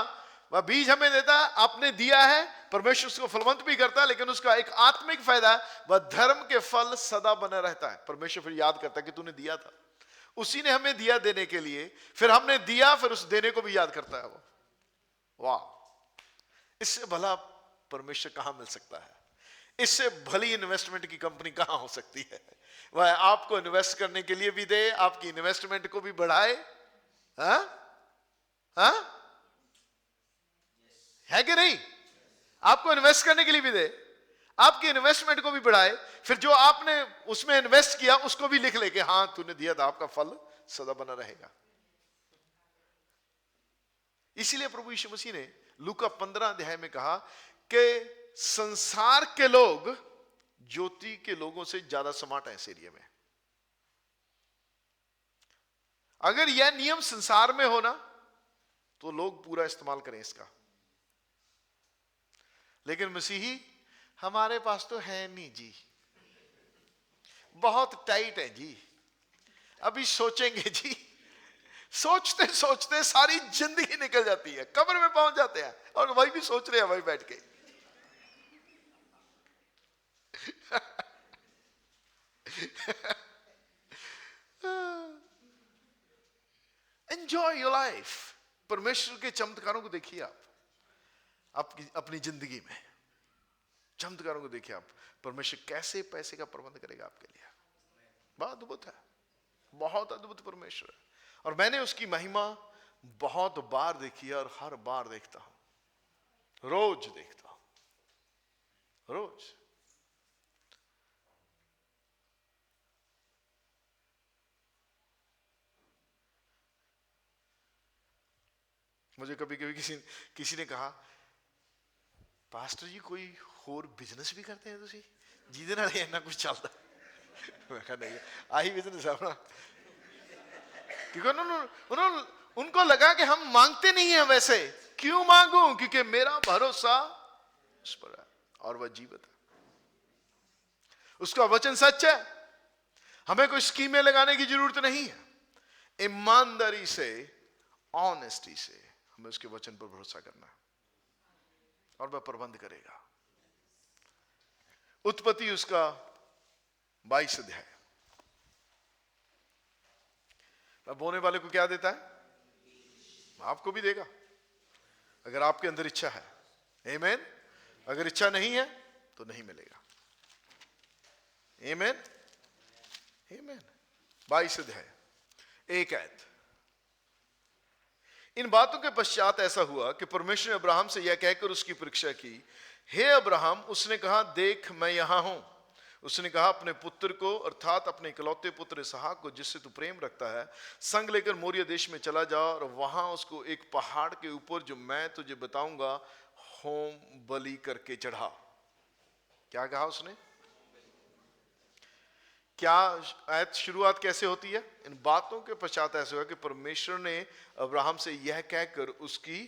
वह बीज हमें देता है, आपने दिया है, परमेश्वर उसको फलवंत भी करता है, लेकिन उसका एक आत्मिक फायदा है, वह धर्म के फल सदा बना रहता है। परमेश्वर फिर याद करता है कि तूने दिया था, उसी ने हमें दिया देने के लिए, फिर हमने दिया, फिर उस देने को भी याद करता है वो। वाह, इससे भला परमेश्वर कहां मिल सकता है? इससे भली इन्वेस्टमेंट की कंपनी कहां हो सकती है? वह आपको इन्वेस्ट करने के लिए भी दे, आपकी इन्वेस्टमेंट को भी बढ़ाए। हाँ हाँ, है कि नहीं? आपको इन्वेस्ट करने के लिए भी दे, आपकी इन्वेस्टमेंट को भी बढ़ाए, फिर जो आपने उसमें इन्वेस्ट किया उसको भी लिख ले कि हां तूने दिया था, आपका फल सदा बना रहेगा। इसीलिए प्रभु यीशु मसीह ने लूका 15 अध्याय में कहा कि संसार के लोग ज्योति के लोगों से ज्यादा स्मार्ट है इस एरिया में। अगर यह नियम संसार में होना तो लोग पूरा इस्तेमाल करें इसका, लेकिन मसीही हमारे पास तो है नहीं जी, बहुत टाइट है जी, अभी सोचेंगे जी। सोचते सोचते सारी जिंदगी निकल जाती है, कब्र में पहुंच जाते हैं और वही भी सोच रहे हैं वही बैठ के। Enjoy your life. परमेश्वर के चमत्कारों को देखिए आप, आपकी अपनी जिंदगी में चमत्कारों को देखिए आप। परमेश्वर कैसे पैसे का प्रबंध करेगा आपके लिए, बहुत अद्भुत है, बहुत अद्भुत परमेश्वर है। और मैंने उसकी महिमा बहुत बार देखी है और हर बार देखता हूं, रोज देखता हूं, रोज। मुझे कभी कभी किसी ने कहा, पास्टर जी कोई होर बिजनेस भी करते हैं तुसी ਜਿਹਦੇ ਨਾਲ ਇੰਨਾ कुछ चलता? मैं कहा नहीं, आही बिजनेस है अपना। क्योंकि उनको लगा कि हम मांगते नहीं है, वैसे क्यों मांगू, क्योंकि मेरा भरोसा उस पर है और वह जीवित है, उसका वचन सच है। हमें कोई स्कीमें लगाने की जरूरत नहीं है, ईमानदारी से, ऑनेस्टी से हमें उसके वचन पर भरोसा करना है और वह प्रबंध करेगा। उत्पत्ति उसका 22 अध्याय। वह बोने वाले को क्या देता है? आपको भी देगा अगर आपके अंदर इच्छा है। आमीन। अगर इच्छा नहीं है तो नहीं मिलेगा। आमीन आमीन। 22 अध्याय 1 आयत। इन बातों के पश्चात ऐसा हुआ कि परमेश्वर ने अब्राहम से यह कहकर उसकी परीक्षा की, हे अब्राहम। उसने कहा, देख मैं यहां हूं। उसने कहा, अपने पुत्र को अर्थात अपने इकलौते पुत्र इसहाक को जिससे तू प्रेम रखता है संग लेकर मोरिया देश में चला जा और वहां उसको एक पहाड़ के ऊपर जो मैं तुझे बताऊंगा होम बलि करके चढ़ा। क्या कहा उसने? क्या आयत शुरुआत कैसे होती है? इन बातों के पश्चात ऐसा हुआ कि परमेश्वर ने अब्राहम से यह कहकर उसकी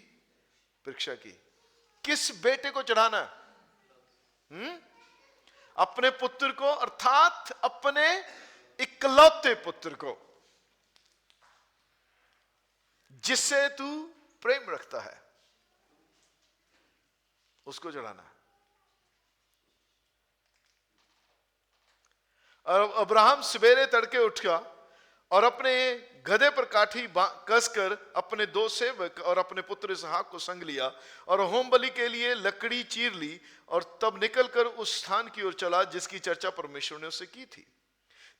परीक्षा की। किस बेटे को चढ़ाना? अपने पुत्र को अर्थात अपने इकलौते पुत्र को जिससे तू प्रेम रखता है उसको चढ़ाना है। और अब्राहम सवेरे तड़के उठ गया और अपने गधे पर काठी कसकर अपने 2 सेवक और अपने पुत्र इसहाक को संग लिया और होम बलि के लिए लकड़ी चीर ली और तब निकलकर उस स्थान की ओर चला जिसकी चर्चा परमेश्वर ने उससे की थी।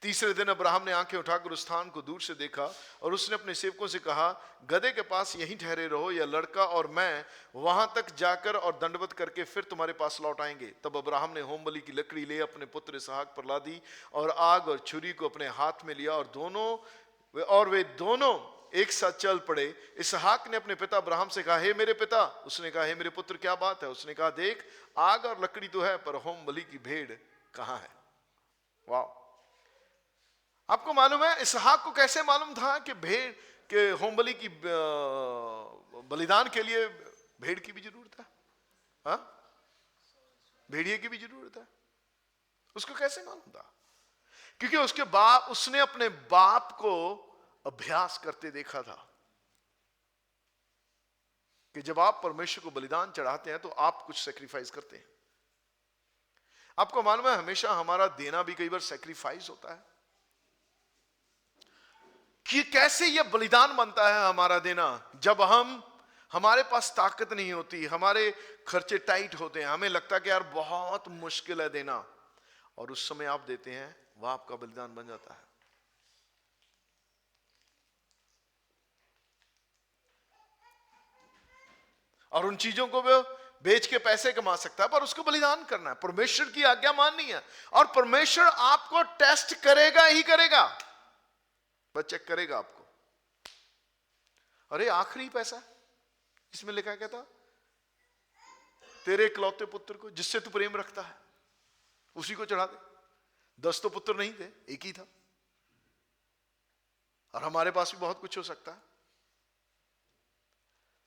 तीसरे दिन अब्राहम ने आंखें उठाकर उस स्थान को दूर से देखा और उसने अपने सेवकों से कहा, गधे के पास यहीं ठहरे रहो, या लड़का और मैं वहां तक जाकर और दंडवत करके फिर तुम्हारे पास लौट आएंगे। तब अब्राहम ने होम बलि की लकड़ी ले अपने पुत्र इसहाक पर ला दी और आग और छुरी को अपने हाथ में लिया और वे दोनों एक साथ चल पड़े। इसहाक ने अपने पिता अब्राहम से कहा, हे मेरे पिता। उसने कहा, हे मेरे पुत्र क्या बात है? उसने कहा, देख आग और लकड़ी तो है पर होम बलि की भेड़ कहां है? वाह। आपको मालूम है इसहाक को कैसे मालूम था कि भेड़ के होम बलि की बलिदान के लिए भेड़ की भी जरूरत है? हाँ, भेड़िए की भी जरूरत है। उसको कैसे मालूम था? क्योंकि उसने अपने बाप को अभ्यास करते देखा था कि जब आप परमेश्वर को बलिदान चढ़ाते हैं तो आप कुछ सैक्रिफाइस करते हैं। आपको मालूम है हमेशा हमारा देना भी कई बार सैक्रिफाइस होता है। कि कैसे ये बलिदान बनता है हमारा देना। जब हमारे पास ताकत नहीं होती, हमारे खर्चे टाइट होते हैं, हमें लगता है कि यार बहुत मुश्किल है देना, और उस समय आप देते हैं, वह आपका बलिदान बन जाता है। और उन चीजों को वो बेच के पैसे कमा सकता है, पर उसको बलिदान करना है, परमेश्वर की आज्ञा माननी है। और परमेश्वर आपको टेस्ट करेगा ही करेगा, बस चेक करेगा आपको। अरे आखिरी पैसा इसमें लिखा क्या था, तेरे इकलौते पुत्र को जिससे तू प्रेम रखता है उसी को चढ़ा दे। 10 तो पुत्र नहीं थे, एक ही था। और हमारे पास भी बहुत कुछ हो सकता है,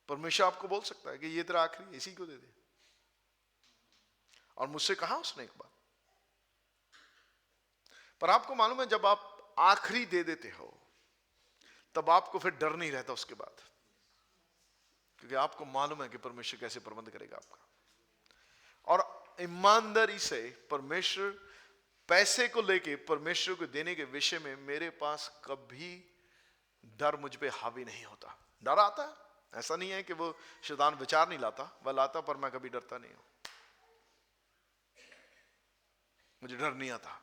परमेश्वर आपको बोल सकता है कि ये तेरा आखिरी, इसी को दे दे। और मुझसे कहा उसने एक बार, पर आपको मालूम है जब आप आखिरी दे देते हो तब आपको फिर डर नहीं रहता उसके बाद, क्योंकि आपको मालूम है कि परमेश्वर कैसे प्रबंध करेगा आपका। और ईमानदारी से परमेश्वर पैसे को लेके परमेश्वर को देने के विषय में मेरे पास कभी डर मुझ पे हावी नहीं होता। डर आता है, ऐसा नहीं है कि वो शैतान विचार नहीं लाता, वह लाता, पर मैं कभी डरता नहीं हूं, मुझे डर नहीं आता।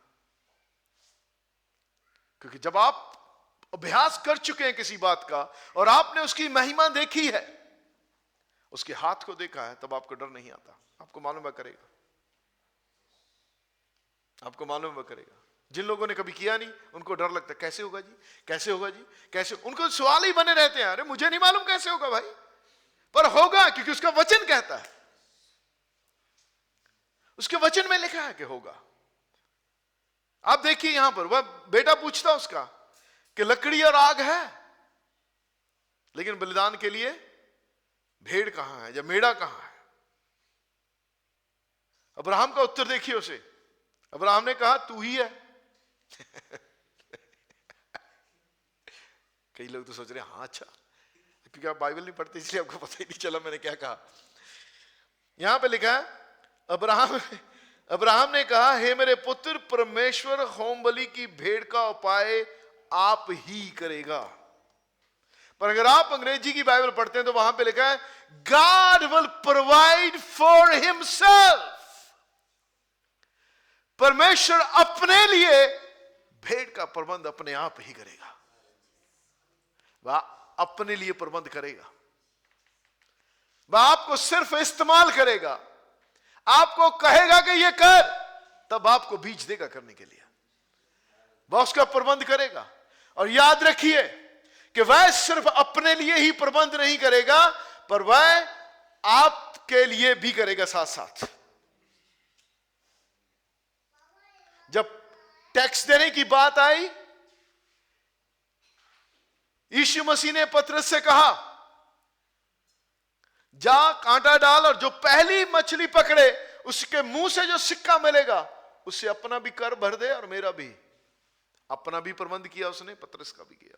क्योंकि जब आप अभ्यास कर चुके हैं किसी बात का और आपने उसकी महिमा देखी है, उसके हाथ को देखा है, तब आपको डर नहीं आता। आपको मालूम है करेगा, आपको मालूम है करेगा। जिन लोगों ने कभी किया नहीं उनको डर लगता है, कैसे होगा जी, कैसे होगा जी, कैसे, उनको सवाल ही बने रहते हैं, अरे मुझे नहीं मालूम कैसे होगा भाई, पर होगा, क्योंकि उसका वचन कहता है, उसके वचन में लिखा है कि होगा। आप देखिए यहां पर वह बेटा पूछता उसका कि लकड़ी और आग है, लेकिन बलिदान के लिए भेड़ कहां है या मेढ़ा कहां है। अब्राहम का उत्तर देखिए उसे, अब्राहम ने कहा तू ही है। कई लोग तो सोच रहे हैं हाँ अच्छा, क्योंकि आप बाइबल नहीं पढ़ते इसलिए आपको पता ही नहीं चला मैंने क्या कहा। यहां पे लिखा है अब्राहम ने कहा, हे मेरे पुत्र, परमेश्वर होम बलि की भेड़ का उपाय आप ही करेगा। पर अगर आप अंग्रेजी की बाइबल पढ़ते हैं तो वहां पे लिखा है God will provide for himself. परमेश्वर अपने लिए भेड़ का प्रबंध अपने आप ही करेगा, वह अपने लिए प्रबंध करेगा, वह आपको सिर्फ इस्तेमाल करेगा, आपको कहेगा कि ये कर, तब आपको बीज देगा करने के लिए, वह उसका प्रबंध करेगा। और याद रखिए कि वह सिर्फ अपने लिए ही प्रबंध नहीं करेगा, पर वह आपके लिए भी करेगा साथ साथ। जब टैक्स देने की बात आई, यीशु मसीह ने पतरस से कहा जा कांटा डाल और जो पहली मछली पकड़े उसके मुंह से जो सिक्का मिलेगा उससे अपना भी कर भर दे और मेरा भी। अपना भी प्रबंध किया उसने, पतरस का भी किया।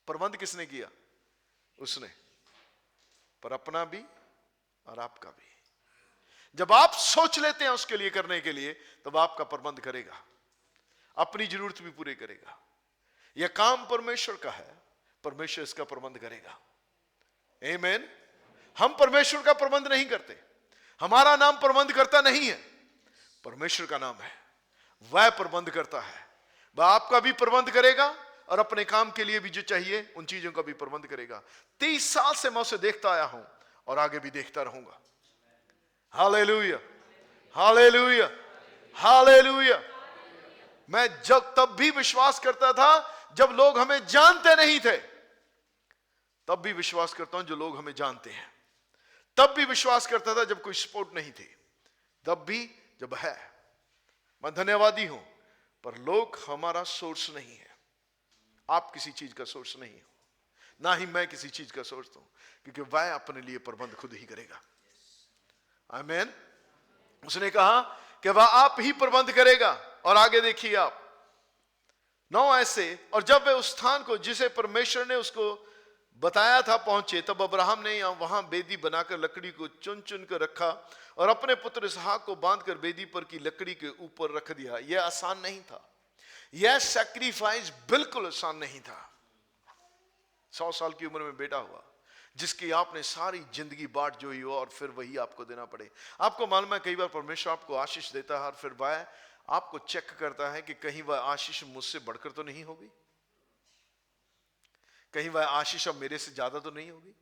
प्रबंध किसने किया? उसने। पर अपना भी और आपका भी। जब आप सोच लेते हैं उसके लिए करने के लिए, तब आपका प्रबंध करेगा, अपनी जरूरत भी पूरी करेगा। यह काम परमेश्वर का है, परमेश्वर इसका प्रबंध करेगा। आमीन। हम परमेश्वर का प्रबंध नहीं करते, हमारा नाम प्रबंध करता नहीं है, परमेश्वर का नाम है, वह प्रबंध करता है। वह आपका भी प्रबंध करेगा और अपने काम के लिए भी जो चाहिए उन चीजों का भी प्रबंध करेगा। 30 साल से मैं उसे देखता आया हूं और आगे भी देखता रहूंगा। Hallelujah, hallelujah, hallelujah. मैं तब भी विश्वास करता था जब लोग हमें जानते नहीं थे, तब भी विश्वास करता हूं जो लोग हमें जानते हैं। तब भी विश्वास करता था जब कोई सपोर्ट नहीं थी, तब भी जब है। मैं धन्यवादी हूं, पर लोग हमारा सोर्स नहीं है। आप किसी चीज का सोर्स नहीं हो, ना ही मैं किसी चीज का सोर्स हूं, क्योंकि वह अपने लिए प्रबंध खुद ही करेगा। आमीन। उसने कहा कि वह आप ही प्रबंध करेगा। और आगे देखिए आप 9 ऐसे, और जब वे उस स्थान को जिसे परमेश्वर ने उसको बताया था पहुंचे, तब अब्राहम ने वहां बेदी बनाकर लकड़ी को चुन चुन कर रखा और अपने पुत्र इसहाक को बांधकर बेदी पर की लकड़ी के ऊपर रख दिया। यह आसान नहीं था, यह सैक्रिफाइस बिल्कुल आसान नहीं था। 100 साल की उम्र में बेटा हुआ जिसकी आपने सारी जिंदगी बाट जोई हो, और फिर वही आपको देना पड़े। आपको मालूम है कई बार परमेश्वर आपको आशीष देता है और फिर वह आपको चेक करता है कि कहीं वह आशीष मुझसे बढ़कर तो नहीं होगी, कहीं वह आशीष अब मेरे से ज्यादा तो नहीं होगी।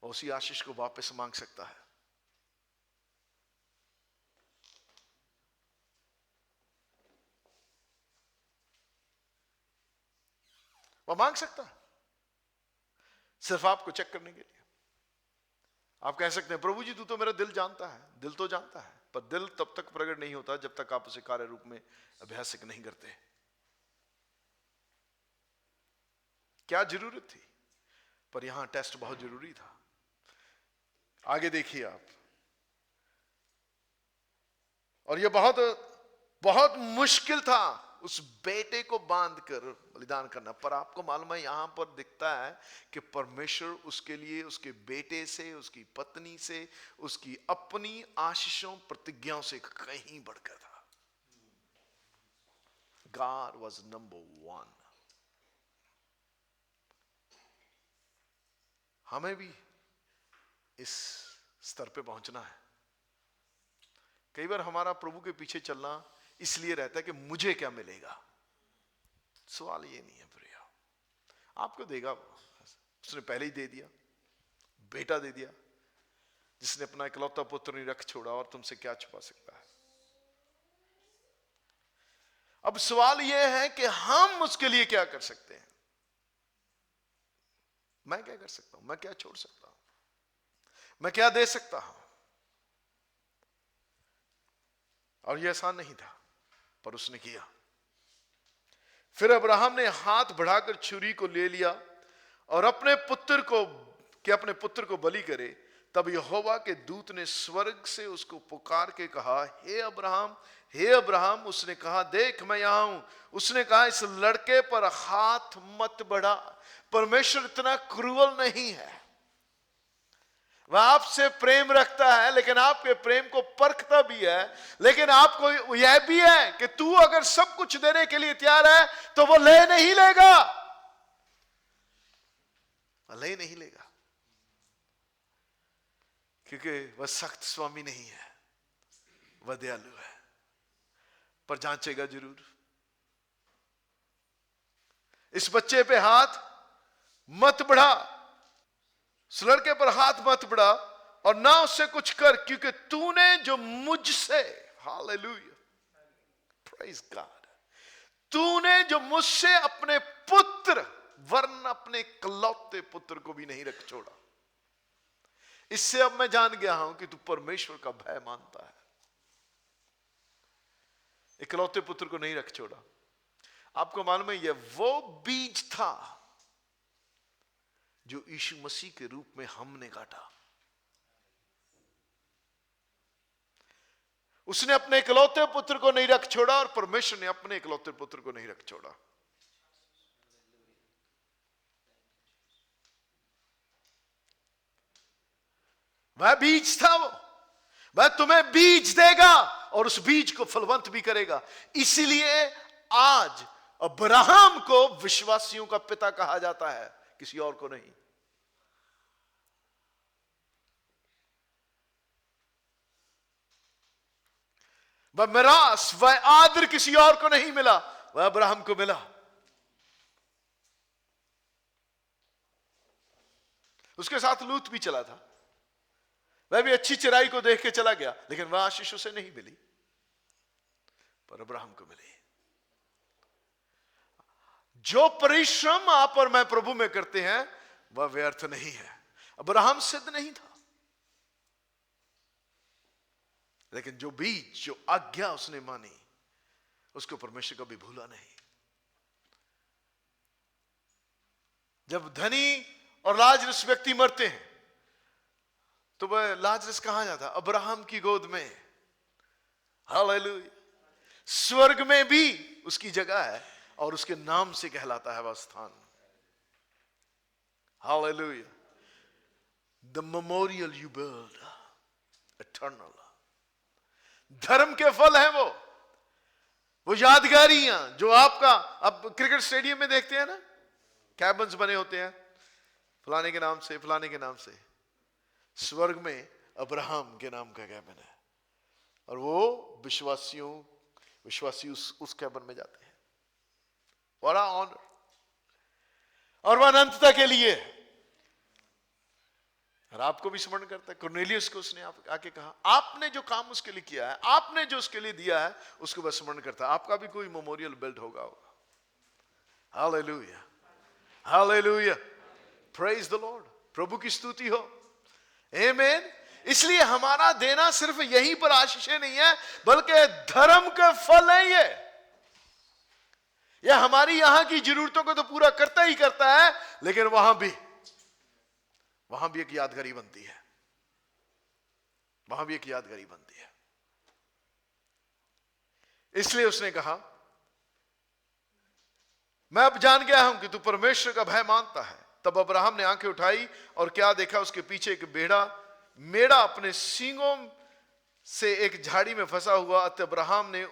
उसी आशीष को वापस मांग सकता है। वह मांग सकता है सिर्फ आपको चेक करने के लिए। आप कह सकते हैं प्रभु जी तू तो मेरा दिल जानता है। दिल तो जानता है, पर दिल तब तक प्रकट नहीं होता जब तक आप उसे कार्य रूप में अभ्यास नहीं करते। क्या जरूरत थी, पर यहां टेस्ट बहुत जरूरी था। आगे देखिए आप, और यह बहुत बहुत मुश्किल था उस बेटे को बांधकर बलिदान करना। पर आपको मालूम है यहां पर दिखता है कि परमेश्वर उसके लिए, उसके बेटे से, उसकी पत्नी से, उसकी अपनी आशीषों प्रतिज्ञाओं से कहीं बढ़कर था। God was number one। हमें भी इस स्तर पे पहुंचना है। कई बार हमारा प्रभु के पीछे चलना इसलिए रहता है कि मुझे क्या मिलेगा। सवाल ये नहीं है प्रिय, आपको देगा उसने पहले ही दे दिया, बेटा दे दिया जिसने अपना इकलौता पुत्र नहीं रख छोड़ा, और तुमसे क्या छुपा सकता है। अब सवाल यह है कि हम उसके लिए क्या कर सकते हैं। मैं क्या कर सकता हूं, मैं क्या छोड़ सकता हूं, मैं क्या दे सकता हूं। और यह आसान नहीं था, पर उसने किया। फिर अब्राहम ने हाथ बढ़ाकर छुरी को ले लिया और अपने पुत्र को बलि करे। तब यहोवा के दूत ने स्वर्ग से उसको पुकार के कहा, हे अब्राहम, हे अब्राहम। उसने कहा, देख मैं यहां हूं। उसने कहा, इस लड़के पर हाथ मत बढ़ा। परमेश्वर इतना क्रूअल नहीं है, वह आपसे प्रेम रखता है, लेकिन आपके प्रेम को परखता भी है। लेकिन आपको यह भी है कि तू अगर सब कुछ देने के लिए तैयार है तो वो ले नहीं लेगा, ले नहीं लेगा, क्योंकि वह सख्त स्वामी नहीं है, वह दयालु है। पर जांचेगा जरूर। इस बच्चे पे हाथ मत बढ़ा, उस लड़के पर हाथ मत बढ़ा और ना उससे कुछ कर, क्योंकि तूने जो मुझसे, हालेलुया, प्रेज गॉड, तूने जो मुझसे अपने पुत्र, वरन अपने इकलौते पुत्र को भी नहीं रख छोड़ा। इससे अब मैं जान गया हूं कि तू परमेश्वर का भय मानता है। इकलौते पुत्र को नहीं रख छोड़ा। आपको मालूम है यह वो बीज था जो यीशु मसीह के रूप में हमने काटा। उसने अपने इकलौते पुत्र को नहीं रख छोड़ा और परमेश्वर ने अपने इकलौते पुत्र को नहीं रख छोड़ा। वह बीज था, वह तुम्हें बीज देगा और उस बीज को फलवंत भी करेगा। इसीलिए आज अब्राहम को विश्वासियों का पिता कहा जाता है, किसी और को नहीं। वह मिरास, वह आदर किसी और को नहीं मिला, वह अब्राहम को मिला। उसके साथ लूत भी चला था, वह भी अच्छी चराई को देख के चला गया, लेकिन वह आशीष उसे नहीं मिली, पर अब्राहम को मिली। जो परिश्रम आप और मैं प्रभु में करते हैं वह व्यर्थ नहीं है। अब्राहम सिद्ध नहीं था, लेकिन जो बीज, जो आज्ञा उसने मानी, उसको परमेश्वर कभी भूला नहीं। जब धनी और लाजरस व्यक्ति मरते हैं तो वह लाजरस कहां जाता? अब्राहम की गोद में। हालेलुया। स्वर्ग में भी उसकी जगह है और उसके नाम से कहलाता है वह स्थान। Hallelujah. The memorial you build eternal. धर्म के फल हैं वो। वो यादगारियां जो आपका, अब क्रिकेट स्टेडियम में देखते हैं ना, कैबिन्स बने होते हैं, फलाने के नाम से, फलाने के नाम से। स्वर्ग में अब्राहम के नाम का कैबिन है, और वो विश्वासी उस कैबिन में जाते हैं। बड़ा ऑनर, और वह अनंतता के लिए। और आपको भी स्मरण करता है, कुरनेलियस को उसने आके कहा, आपने जो काम उसके लिए किया है, आपने जो उसके लिए दिया है, उसको बस स्मरण करता है। आपका भी कोई मेमोरियल बिल्ड होगा। Hallelujah, hallelujah, praise the Lord, प्रभु की स्तुति हो, आमीन। इसलिए हमारा देना सिर्फ यहीं पर आशीष नहीं है, बल्कि धर्म का फल है। यह हमारी यहां की जरूरतों को तो पूरा करता ही करता है, लेकिन वहां भी एक यादगारी बनती है, वहां भी एक यादगारी बनती है। इसलिए उसने कहा, मैं अब जान गया हूं कि तू परमेश्वर का भय मानता है। तब अब्राहम ने आंखें उठाई और क्या देखा, उसके पीछे एक मेढ़ा अपने सींगों से एक झाड़ी में फंसा हुआ। अतः अब्राहम ने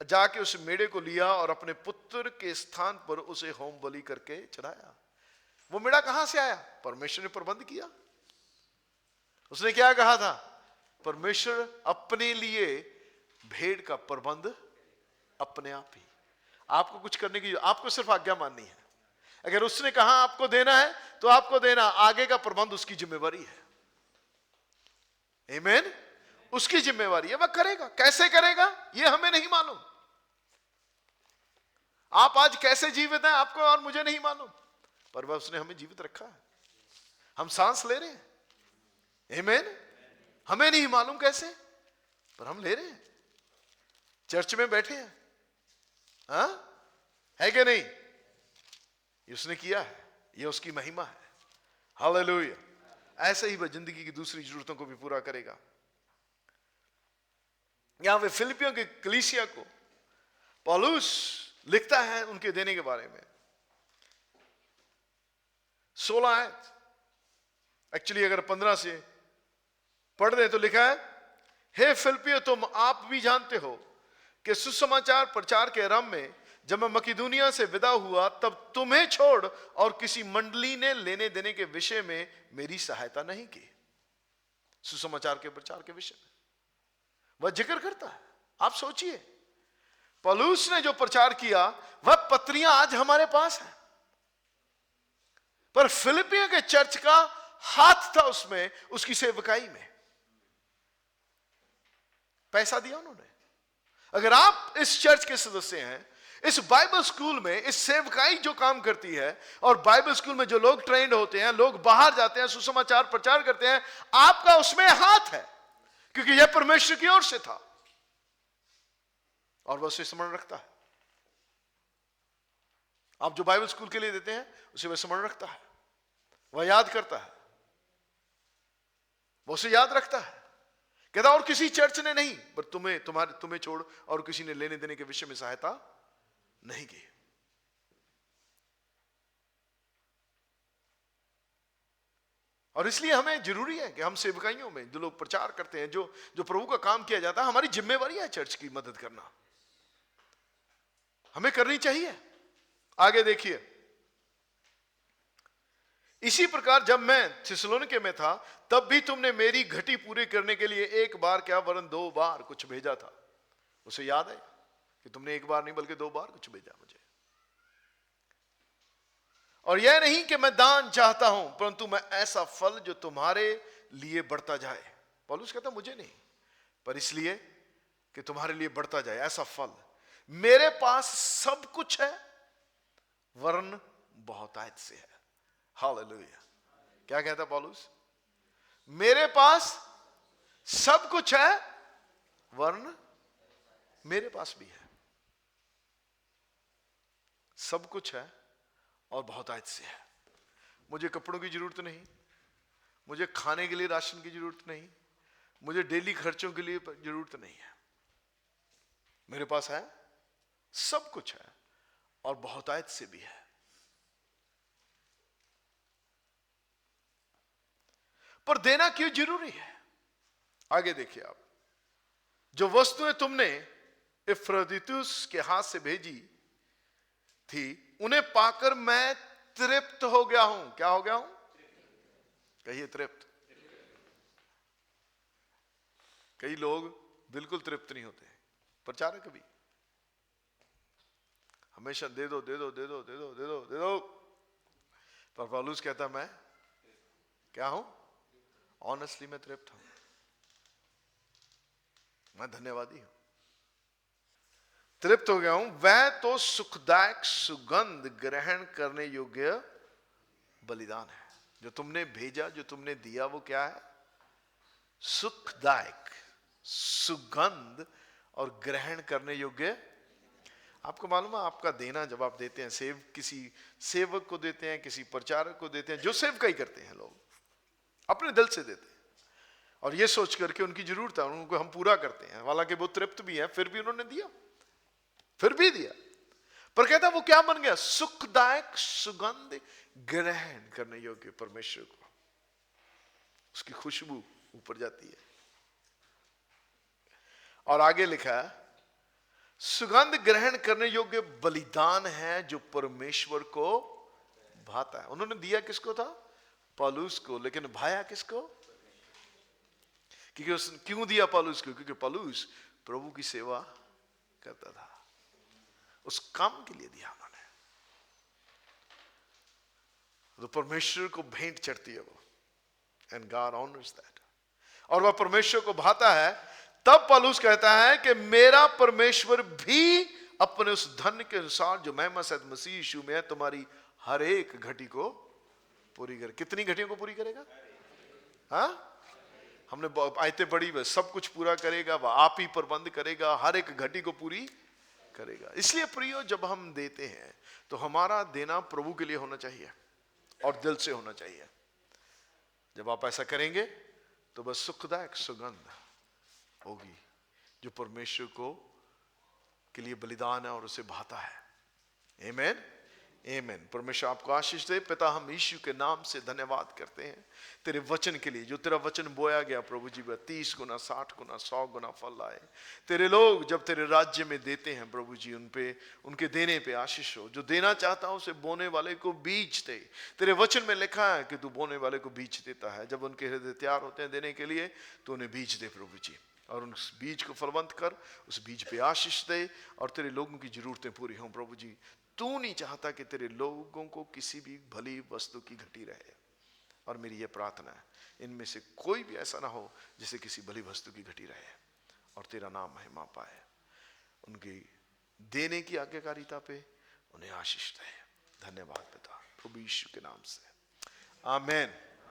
जाके उस मेढ़े को लिया और अपने पुत्र के स्थान पर उसे होम बलि करके चढ़ाया। वो मेढ़ा कहां से आया? परमेश्वर ने प्रबंध किया। उसने क्या कहा था? परमेश्वर अपने लिए भेड़ का प्रबंध अपने आप ही। आपको कुछ करने की, आपको सिर्फ आज्ञा माननी है। अगर उसने कहा आपको देना है तो आपको देना, आगे का प्रबंध उसकी जिम्मेवारी है। आमीन, उसकी जिम्मेवारी है, वह करेगा। कैसे करेगा यह हमें नहीं मालूम। आप आज कैसे जीवित हैं आपको और मुझे नहीं मालूम, पर वह उसने हमें जीवित रखा है। हम सांस ले रहे हैं, आमीन। हमें नहीं मालूम कैसे, पर हम ले रहे हैं। चर्च में बैठे हैं, हाँ है कि नहीं? ये उसने किया है, ये उसकी महिमा है। हालेलुया। ऐसे ही वह जिंदगी की दूसरी जरूरतों को भी पूरा करेगा। यहां वे फिलिपियों के कलीसिया को पौलुस लिखता है उनके देने के बारे में। 16 आयत, एक्चुअली अगर 15 से पढ़ रहे तो लिखा है, हे फिलिपियों, तुम आप भी जानते हो कि सुसमाचार प्रचार के आरंभ में जब मैं मकिदुनिया से विदा हुआ, तब तुम्हें छोड़ और किसी मंडली ने लेने देने के विषय में मेरी सहायता नहीं की। सुसमाचार के प्रचार के विषय में वह जिक्र करता है। आप सोचिए, पौलुस ने जो प्रचार किया वह पत्रियां आज हमारे पास है, पर फिलिपियों के चर्च का हाथ था उसमें, उसकी सेवकाई में। पैसा दिया उन्होंने। अगर आप इस चर्च के सदस्य हैं, इस बाइबल स्कूल में इस सेवकाई जो काम करती है, और बाइबल स्कूल में जो लोग ट्रेंड होते हैं, लोग बाहर जाते हैं, सुसमाचार प्रचार करते हैं, आपका उसमें हाथ है, क्योंकि यह परमेश्वर की ओर से था और वह उसे स्मरण रखता है। आप जो बाइबल स्कूल के लिए देते हैं उसे वह स्मरण रखता है, वह याद करता है, वह उसे याद रखता है। कहता और किसी चर्च ने नहीं, पर तुम्हें छोड़ और किसी ने लेने देने के विषय में सहायता नहीं की। और इसलिए हमें जरूरी है कि हम सेवकाइयों में जो लोग प्रचार करते हैं, जो प्रभु का काम किया जाता है, हमारी जिम्मेवारी है चर्च की मदद करना, हमें करनी चाहिए। आगे देखिए, इसी प्रकार जब मैं थिस्सलुनीके में था, तब भी तुमने मेरी घटी पूरी करने के लिए एक बार क्या वरन 2 बार कुछ भेजा था। उसे याद है कि तुमने एक बार नहीं बल्कि 2 बार कुछ भेजा मुझे। और यह नहीं कि मैं दान चाहता हूं, परंतु मैं ऐसा फल जो तुम्हारे लिए बढ़ता जाए। पौलुस कहता मुझे नहीं, पर इसलिए कि तुम्हारे लिए बढ़ता जाए, ऐसा फल। मेरे पास सब कुछ है वरन बहुतायत से है। हालेलुया। क्या कहता पौलुस? मेरे पास सब कुछ है वरन मेरे पास भी है, सब कुछ है और बहुतायत से है। मुझे कपड़ों की जरूरत नहीं, मुझे खाने के लिए राशन की जरूरत नहीं, मुझे डेली खर्चों के लिए जरूरत नहीं है। मेरे पास है, सब कुछ है और बहुतायत से भी है। पर देना क्यों जरूरी है? आगे देखिए आप, जो वस्तुएं तुमने इफ्रोदितुस के हाथ से भेजी थी, उन्हें पाकर मैं तृप्त हो गया हूं। क्या हो गया हूं? कहिए तृप्त। कई लोग बिल्कुल तृप्त नहीं होते, प्रचारक भी हमेशा दे दो दे दो दे दो दे दो दे दो दे दो, पर पौलुस कहता मैं क्या हूं? ऑनेस्टली मैं तृप्त हूं, मैं धन्यवादी हूं, तृप्त हो गया हूं। वह तो सुखदायक सुगंध ग्रहण करने योग्य बलिदान है। जो तुमने भेजा, जो तुमने दिया, वो क्या है? सुखदायक सुगंध और ग्रहण करने योग्य। आपको मालूम है, आपका देना जब आप देते हैं, किसी सेवक को देते हैं, किसी प्रचारक को देते हैं, जो सेवकाई करते हैं लोग अपने दिल से देते हैं और ये सोच करके उनकी जरूरत है उनको हम पूरा करते हैं, हालांकि वो तृप्त भी है, फिर भी उन्होंने दिया, फिर भी दिया। पर कहता वो क्या बन गया? सुखदायक सुगंध ग्रहण करने योग्य। परमेश्वर को उसकी खुशबू ऊपर जाती है। और आगे लिखा है सुगंध ग्रहण करने योग्य बलिदान है जो परमेश्वर को भाता है। उन्होंने दिया किसको था? पौलुस को, लेकिन भाया किसको? क्योंकि क्यों दिया पौलुस को? क्योंकि पौलुस प्रभु की सेवा करता था, उस काम के लिए दिया उन्होंने। तो परमेश्वर को भेंट चढ़ती है वो, एंड गॉड ऑनर्स दैट, और वह परमेश्वर को भाता है। तब पौलुस कहता है कि मेरा परमेश्वर भी अपने उस धन के अनुसार जो महिमा सहित मसीह यीशु में है, तुम्हारी हर एक घटी को पूरी करे। कितनी घटियों को पूरी करेगा? हाँ, हमने आयतें पढ़ी, वह सब कुछ पूरा करेगा, वह आप ही प्रबंध करेगा, हर एक घटी को पूरी करेगा। इसलिए प्रियो, जब हम देते हैं तो हमारा देना प्रभु के लिए होना चाहिए और दिल से होना चाहिए। जब आप ऐसा करेंगे तो बस सुखदायक सुगंध होगी जो परमेश्वर को के लिए बलिदान है और उसे भाता है। आमीन, आमीन। परमेश्वर आपको आशीष दे। पिता, हम यीशु के नाम से धन्यवाद करते हैं तेरे वचन के लिए, जो तेरा वचन बोया गया प्रभु जी, वह 30 गुना 60 गुना 100 गुना फल लाए। तेरे लोग जब तेरे राज्य में देते हैं प्रभु जी, उन पे, उनके देने पे आशीष हो। जो देना चाहता है उसे बोने वाले को बीज दे। तेरे वचन में लिखा है कि तू बोने वाले को बीज देता है। जब उनके हृदय तैयार होते हैं देने के लिए, तो उन्हें बीज दे प्रभु जी, और उस बीज को फलवंत कर, उस बीज पे आशीष दे और तेरे लोगों की जरूरतें पूरी हों प्रभु जी। तू नहीं चाहता कि तेरे लोगों को किसी भी भली वस्तु की घटी रहे, और मेरी यह प्रार्थना है इनमें से कोई भी ऐसा ना हो जिसे किसी भली वस्तु की घटी रहे, और तेरा नाम महिमा पाए। उनकी देने की आज्ञाकारिता पे उन्हें आशीष दे। धन्यवाद पिता, प्रभु यीशु के नाम से, आमीन।